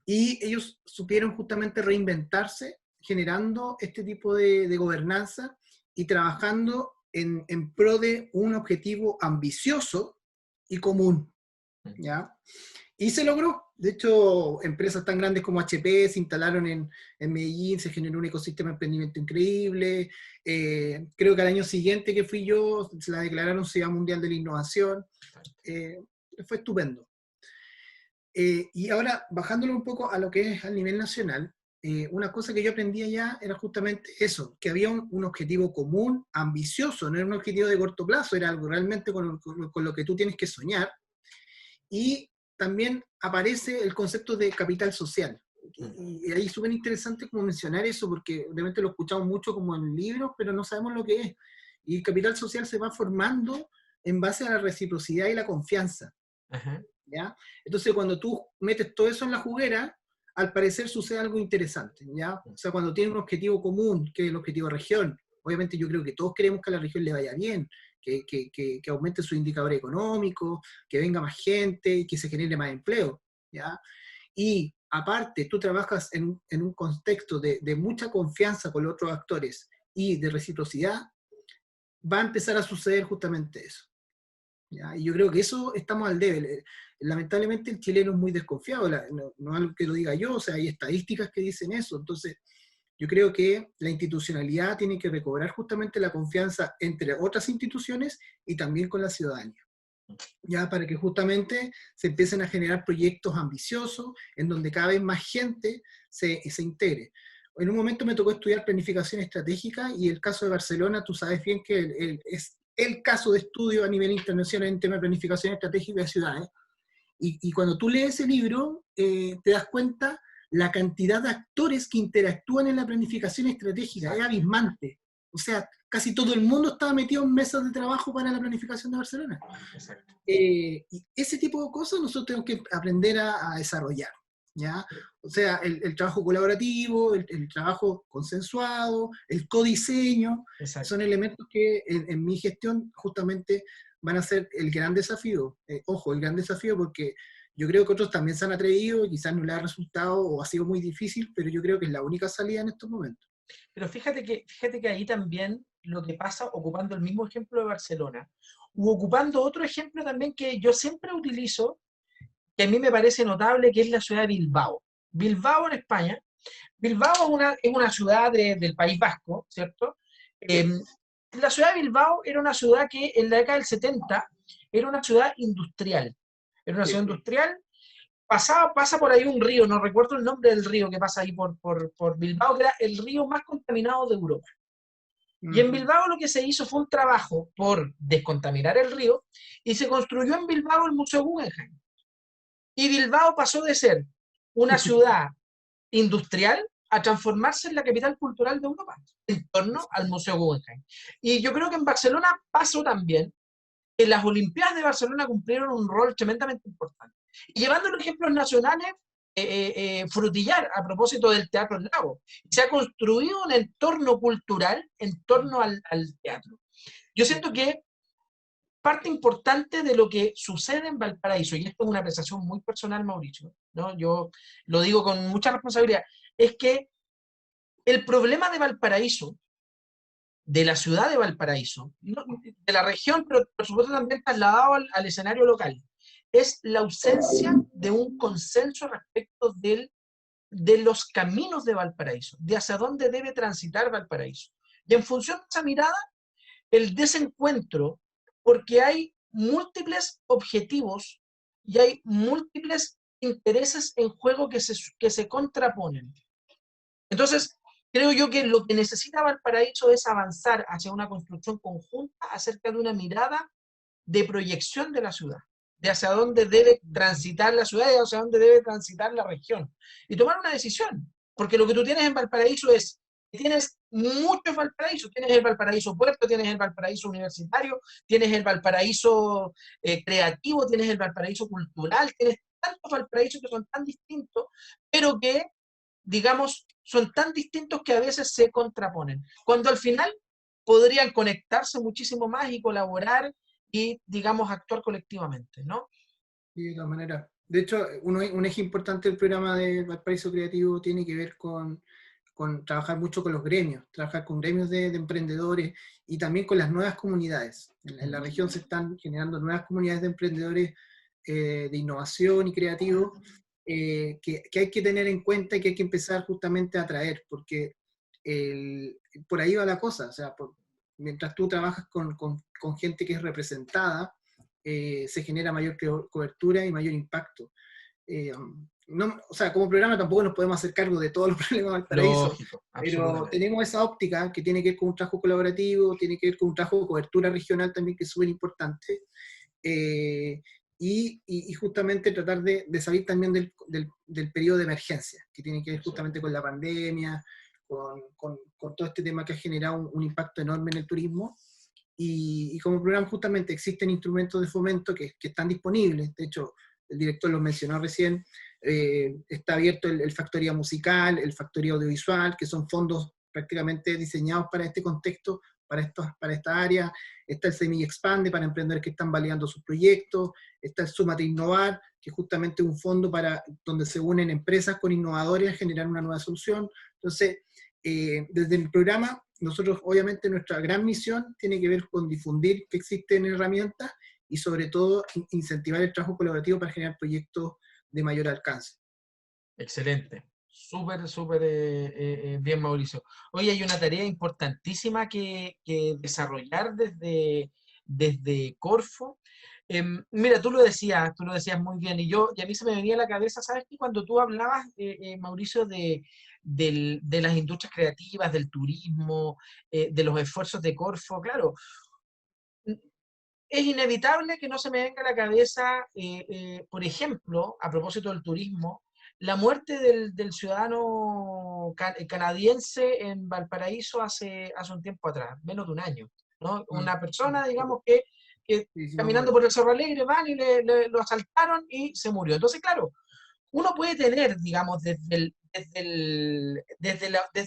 Y ellos supieron justamente reinventarse, generando este tipo de gobernanza y trabajando en pro de un objetivo ambicioso y común. ¿Ya? Y se logró. De hecho, empresas tan grandes como HP se instalaron en Medellín, se generó un ecosistema de emprendimiento increíble. Creo que al año siguiente que fui yo, se la declararon Ciudad Mundial de la Innovación. Fue estupendo. Y ahora, bajándolo un poco a lo que es a nivel nacional, una cosa que yo aprendí allá era justamente eso, que había un objetivo común, ambicioso, no era un objetivo de corto plazo, era algo realmente con lo que tú tienes que soñar. Y también aparece el concepto de capital social. Y ahí es súper interesante como mencionar eso, porque obviamente lo escuchamos mucho como en libros, pero no sabemos lo que es. Y el capital social se va formando en base a la reciprocidad y la confianza. Ajá. ¿Ya? Entonces, cuando tú metes todo eso en la juguera, al parecer sucede algo interesante, ¿ya? O sea, cuando tiene un objetivo común, que es el objetivo región, obviamente yo creo que todos queremos que a la región le vaya bien, que aumente su indicador económico, que venga más gente y que se genere más empleo, ¿ya? Y aparte, tú trabajas en un contexto de mucha confianza con los otros actores y de reciprocidad, va a empezar a suceder justamente eso. ¿Ya? Y yo creo que eso estamos al debe. Lamentablemente el chileno es muy desconfiado, no, no es algo que lo diga yo, o sea, hay estadísticas que dicen eso. Entonces, yo creo que la institucionalidad tiene que recobrar justamente la confianza entre otras instituciones y también con la ciudadanía, ya para que justamente se empiecen a generar proyectos ambiciosos en donde cada vez más gente se integre. En un momento me tocó estudiar planificación estratégica y el caso de Barcelona, tú sabes bien que es el caso de estudio a nivel internacional en tema de planificación estratégica de ciudades. Y cuando tú lees ese libro, te das cuenta la cantidad de actores que interactúan en la planificación estratégica, es abismante. O sea, casi todo el mundo estaba metido en mesas de trabajo para la planificación de Barcelona. Exacto. Y ese tipo de cosas nosotros tenemos que aprender a desarrollar, ¿ya? O sea, el trabajo colaborativo, el trabajo consensuado, el codiseño, Exacto. son elementos que en mi gestión justamente van a ser el gran desafío. Ojo, el gran desafío porque yo creo que otros también se han atrevido, quizás no les ha resultado o ha sido muy difícil, pero yo creo que es la única salida en estos momentos. Pero fíjate que ahí también lo que pasa, ocupando el mismo ejemplo de Barcelona, u ocupando otro ejemplo también que yo siempre utilizo, que a mí me parece notable, que es la ciudad de Bilbao. Bilbao en España. Bilbao es una ciudad del País Vasco, ¿cierto? La ciudad de Bilbao era una ciudad que en la década del 70 era una ciudad industrial. Era una ciudad industrial. Pasa por ahí un río, no recuerdo el nombre del río que pasa ahí por Bilbao, que era el río más contaminado de Europa. Y en Bilbao lo que se hizo fue un trabajo por descontaminar el río y se construyó en Bilbao el Museo Guggenheim. Y Bilbao pasó de ser una ciudad industrial a transformarse en la capital cultural de Europa, en torno al Museo Guggenheim. Y yo creo que en Barcelona pasó también, que las Olimpiadas de Barcelona cumplieron un rol tremendamente importante. Y llevando los ejemplos nacionales, Frutillar, a propósito del Teatro El Lago, se ha construido un entorno cultural en torno al teatro. Yo siento que parte importante de lo que sucede en Valparaíso, y esto es una apreciación muy personal, Mauricio, ¿no? Yo lo digo con mucha responsabilidad, es que el problema de Valparaíso, de la ciudad de Valparaíso, ¿no? De la región, pero por supuesto también trasladado al escenario local, es la ausencia de un consenso respecto de los caminos de Valparaíso, de hacia dónde debe transitar Valparaíso. Y en función de esa mirada, el desencuentro, porque hay múltiples objetivos y hay múltiples intereses en juego que se contraponen. Entonces, creo yo que lo que necesita Valparaíso es avanzar hacia una construcción conjunta acerca de una mirada de proyección de la ciudad, de hacia dónde debe transitar la ciudad y hacia dónde debe transitar la región. Y tomar una decisión, porque lo que tú tienes en Valparaíso es que tienes muchos Valparaísos, tienes el Valparaíso Puerto, tienes el Valparaíso Universitario, tienes el Valparaíso Creativo, tienes el Valparaíso Cultural, tienes tantos Valparaísos que son tan distintos, pero que, digamos, son tan distintos que a veces se contraponen, cuando al final podrían conectarse muchísimo más y colaborar y, digamos, actuar colectivamente, ¿no? Sí, de todas maneras. De hecho, un eje importante del programa de Valparaíso Creativo tiene que ver con trabajar mucho con los gremios, trabajar con gremios de emprendedores y también con las nuevas comunidades. En la región se están generando nuevas comunidades de emprendedores de innovación y creativos que hay que tener en cuenta y que hay que empezar justamente a atraer, porque por ahí va la cosa. O sea, mientras tú trabajas con gente que es representada, se genera mayor cobertura y mayor impacto. No, o sea, como programa tampoco nos podemos hacer cargo de todos los problemas del paraíso, Lógico, pero tenemos esa óptica que tiene que ver con un trabajo colaborativo, tiene que ver con un trabajo de cobertura regional también, que es súper importante, y justamente tratar de salir también del periodo de emergencia, que tiene que ver justamente con la pandemia, con todo este tema que ha generado un impacto enorme en el turismo. Y como programa justamente existen instrumentos de fomento que están disponibles. De hecho, el director los mencionó recién. Está abierto el Factoría Musical, el Factoría Audiovisual, que son fondos prácticamente diseñados para este contexto, para esta área. Está el Semilla Expande para emprendedores que están validando sus proyectos. Está el Súmate a Innovar, que es justamente un fondo donde se unen empresas con innovadores a generar una nueva solución. Entonces, desde el programa, nosotros obviamente nuestra gran misión tiene que ver con difundir que existen herramientas y sobre todo incentivar el trabajo colaborativo para generar proyectos de mayor alcance. Excelente. Súper, súper bien, Mauricio. Hoy hay una tarea importantísima que desarrollar desde Corfo. Mira, tú lo decías muy bien, y a mí se me venía a la cabeza, ¿sabes qué? Cuando tú hablabas, Mauricio, de las industrias creativas, del turismo, de los esfuerzos de Corfo, claro, es inevitable que no se me venga a la cabeza, por ejemplo, a propósito del turismo, la muerte del ciudadano canadiense en Valparaíso hace un tiempo atrás, menos de un año, ¿no? Una persona, digamos, que Sí, sí, caminando por el Cerro Alegre van y lo asaltaron y se murió. Entonces, claro, uno puede tener, digamos, desde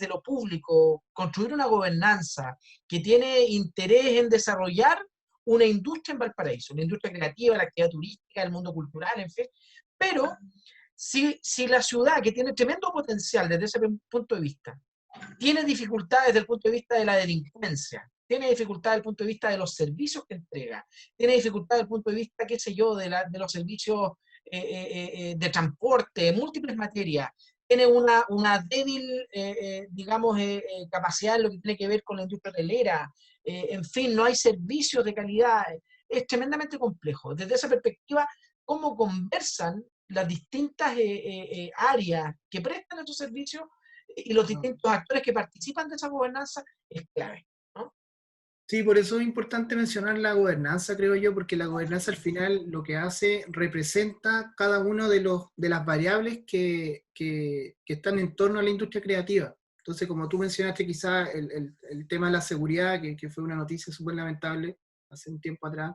lo público, construir una gobernanza que tiene interés en desarrollar una industria en Valparaíso, una industria creativa, la actividad turística, el mundo cultural, en fin. Pero si la ciudad, que tiene tremendo potencial desde ese punto de vista, tiene dificultades desde el punto de vista de la delincuencia, tiene dificultades desde el punto de vista de los servicios que entrega, tiene dificultades desde el punto de vista, qué sé yo, de los servicios de transporte, múltiples materias, tiene una débil, digamos, capacidad en lo que tiene que ver con la industria hotelera, en fin, no hay servicios de calidad, es tremendamente complejo. Desde esa perspectiva, cómo conversan las distintas áreas que prestan estos servicios y los distintos actores que participan de esa gobernanza es clave, ¿no? Sí, por eso es importante mencionar la gobernanza, creo yo, porque la gobernanza al final lo que hace representa cada uno de las variables que están en torno a la industria creativa. Entonces, como tú mencionaste, quizá el tema de la seguridad, que fue una noticia súper lamentable hace un tiempo atrás,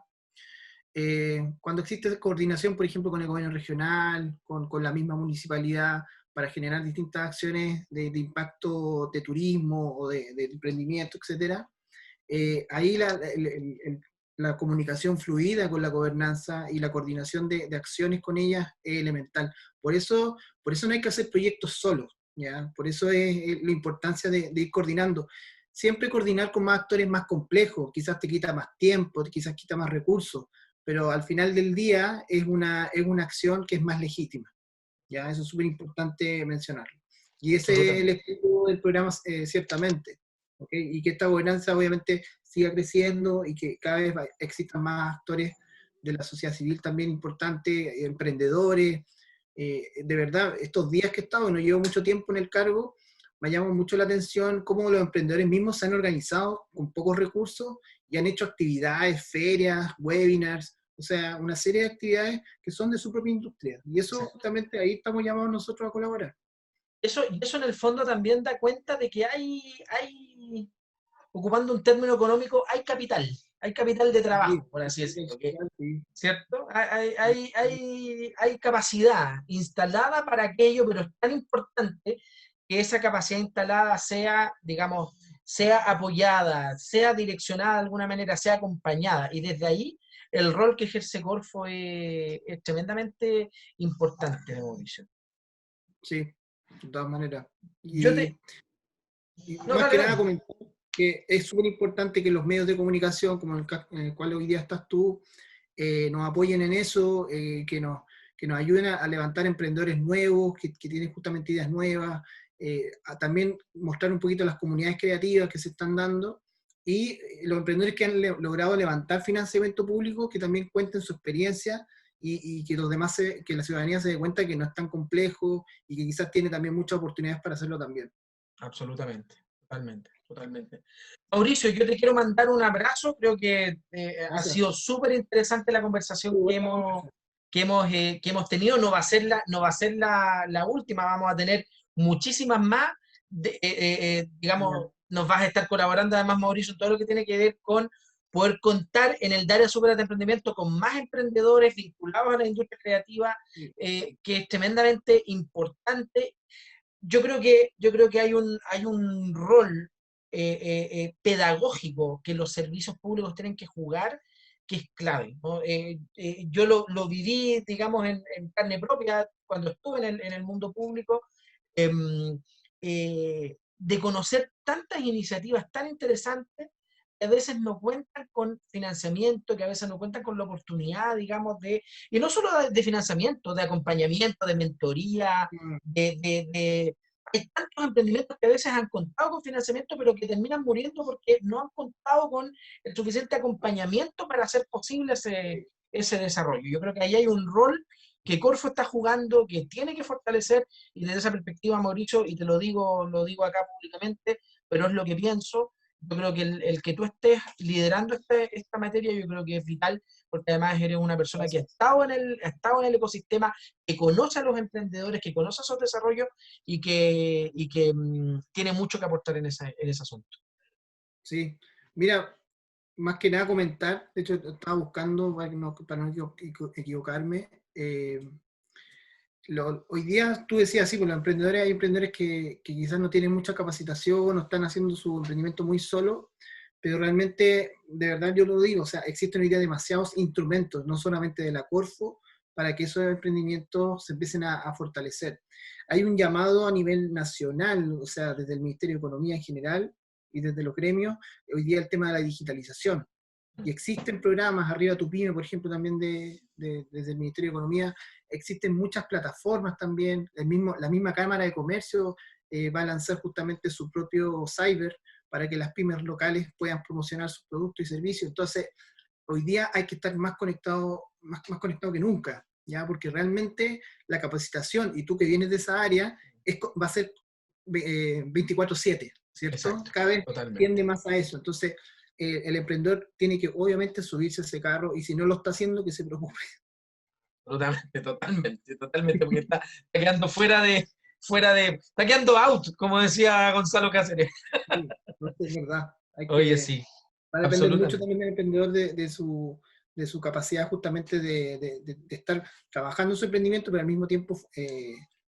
cuando existe coordinación, por ejemplo, con el gobierno regional, con la misma municipalidad, para generar distintas acciones de impacto de turismo o de emprendimiento, etcétera, ahí la comunicación fluida con la gobernanza y la coordinación de acciones con ellas es elemental. Por eso no hay que hacer proyectos solos, ¿ya? Por eso es la importancia de ir coordinando. Siempre coordinar con más actores más complejos, quizás te quita más tiempo, quizás quita más recursos, pero al final del día es una acción que es más legítima, ¿ya? Eso es súper importante mencionarlo. Y ese es el espíritu del programa, ciertamente. ¿Okay? Y que esta gobernanza obviamente siga creciendo y que cada vez existan más actores de la sociedad civil también importantes, emprendedores. De verdad, estos días que he estado, no llevo mucho tiempo en el cargo, me llama mucho la atención cómo los emprendedores mismos se han organizado con pocos recursos y han hecho actividades, ferias, webinars, o sea, una serie de actividades que son de su propia industria. Y eso justamente ahí estamos llamados nosotros a colaborar. Eso en el fondo también da cuenta de que ocupando un término económico, hay capital de trabajo, por así decirlo, ¿cierto? Hay capacidad instalada para aquello, pero es tan importante que esa capacidad instalada sea, digamos, sea apoyada, sea direccionada de alguna manera, sea acompañada, y desde ahí el rol que ejerce Corfo es tremendamente importante, Mauricio. Sí, de todas maneras. Yo te... Y No, más que dale. nada comentar que es súper importante que los medios de comunicación, como en el cual hoy día estás tú, nos apoyen en eso, que nos ayuden a levantar emprendedores nuevos, que tienen justamente ideas nuevas, a también mostrar un poquito las comunidades creativas que se están dando, y los emprendedores que han logrado levantar financiamiento público, que también cuenten su experiencia, y que los demás, que la ciudadanía se dé cuenta que no es tan complejo, y que quizás tiene también muchas oportunidades para hacerlo también. Absolutamente, totalmente. Mauricio, yo te quiero mandar un abrazo, creo que ha Gracias. sido súper interesante la conversación que hemos tenido, no va a ser la última, vamos a tener muchísimas más, digamos, nos vas a estar colaborando además, Mauricio, en todo lo que tiene que ver con poder contar en el Dale Azúcar de Emprendimiento con más emprendedores vinculados a la industria creativa, que es tremendamente importante. Yo creo que hay un rol pedagógico que los servicios públicos tienen que jugar, que es clave, ¿no? Yo lo viví, digamos, en carne propia cuando estuve en el mundo público, em, de conocer tantas iniciativas tan interesantes que a veces no cuentan con financiamiento, que a veces no cuentan con la oportunidad, digamos, y no solo de financiamiento, de acompañamiento, de mentoría, hay tantos emprendimientos que a veces han contado con financiamiento, pero que terminan muriendo porque no han contado con el suficiente acompañamiento para hacer posible ese desarrollo. Yo creo que ahí hay un rol que Corfo está jugando, que tiene que fortalecer, y desde esa perspectiva, Mauricio, y te lo digo acá públicamente, pero es lo que pienso. Yo creo que el que tú estés liderando esta materia, yo creo que es vital, porque además eres una persona que ha estado en el ecosistema, que conoce a los emprendedores, que conoce esos desarrollos y que tiene mucho que aportar en ese asunto. Sí, mira, más que nada comentar, de hecho estaba buscando, para no equivocarme, hoy día tú decías, sí, pues los emprendedores, hay emprendedores que quizás no tienen mucha capacitación, no están haciendo su emprendimiento muy solo, pero realmente, de verdad yo lo digo, o sea, existen hoy día demasiados instrumentos, no solamente de la Corfo, para que esos emprendimientos se empiecen a fortalecer. Hay un llamado a nivel nacional, o sea, desde el Ministerio de Economía en general y desde los gremios, hoy día el tema de la digitalización. Y existen programas, Arriba tu Pyme, por ejemplo, también desde el Ministerio de Economía, existen muchas plataformas también, la misma Cámara de Comercio va a lanzar justamente su propio cyber para que las pymes locales puedan promocionar sus productos y servicios. Entonces, hoy día hay que estar más conectado que nunca, ¿ya? Porque realmente la capacitación, y tú que vienes de esa área, va a ser 24/7, ¿cierto? Exacto, cada vez totalmente. tiende más a eso. Entonces, el emprendedor tiene que obviamente subirse a ese carro, y si no lo está haciendo, que se preocupe. Totalmente, porque está quedando está quedando out, como decía Gonzalo Cáceres. Sí, no, es verdad. Oye, sí, Va a depender mucho absolutamente. también del emprendedor de su capacidad justamente de estar trabajando en su emprendimiento, pero al mismo tiempo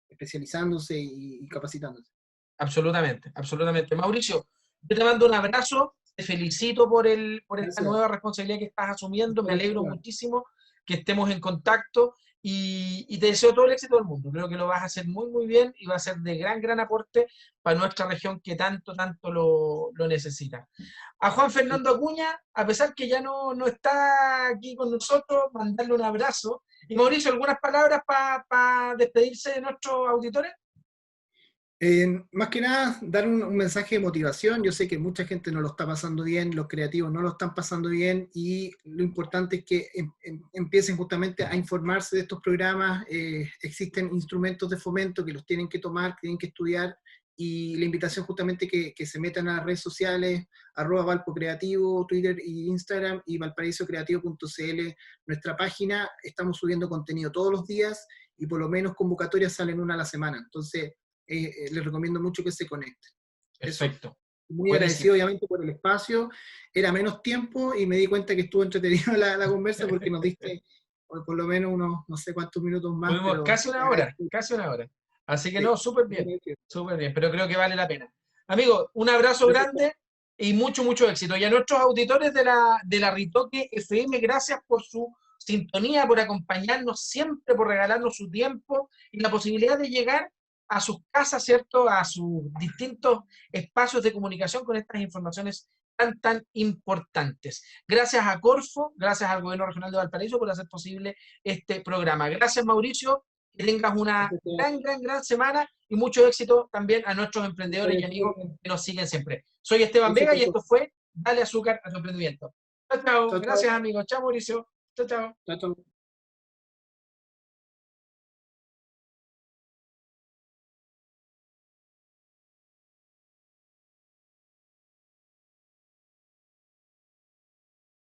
especializándose y capacitándose. Absolutamente, absolutamente. Mauricio, yo te mando un abrazo, te felicito por esta Gracias. nueva responsabilidad que estás asumiendo, me alegro muchísimo que estemos en contacto y te deseo todo el éxito del mundo. Creo que lo vas a hacer muy, muy bien y va a ser de gran aporte para nuestra región que tanto lo necesita. A Juan Fernando Acuña, a pesar que ya no está aquí con nosotros, mandarle un abrazo. Y Mauricio, ¿algunas palabras para despedirse de nuestros auditores? Más que nada, dar un mensaje de motivación. Yo sé que mucha gente no lo está pasando bien, los creativos no lo están pasando bien, y lo importante es que empiecen justamente a informarse de estos programas. Existen instrumentos de fomento que los tienen que tomar, que tienen que estudiar, y la invitación justamente que se metan a las redes sociales, @valpocreativo, Twitter y Instagram, y valparaisocreativo.cl, nuestra página. Estamos subiendo contenido todos los días, y por lo menos convocatorias salen una a la semana. Entonces, les recomiendo mucho que se conecten. Perfecto. Eso. Muy agradecido, obviamente, por el espacio. Era menos tiempo y me di cuenta que estuvo entretenida la conversa, porque nos diste por lo menos unos no sé cuántos minutos más. Tuvimos Pero casi una hora. Así que sí, no, súper bien, pero creo que vale la pena. Amigo, un abrazo grande y mucho éxito. Y a nuestros auditores de la Ritoque FM, gracias por su sintonía, por acompañarnos siempre, por regalarnos su tiempo y la posibilidad de llegar a sus casas, ¿cierto? A sus distintos espacios de comunicación con estas informaciones tan importantes. Gracias a Corfo, gracias al Gobierno Regional de Valparaíso por hacer posible este programa. Gracias, Mauricio, que tengas una gran semana y mucho éxito también a nuestros emprendedores y amigos que nos siguen siempre. Soy Esteban Vega y esto fue Dale Azúcar a tu emprendimiento. Chao. Gracias, amigos. Chao, Mauricio. Chao. Chao.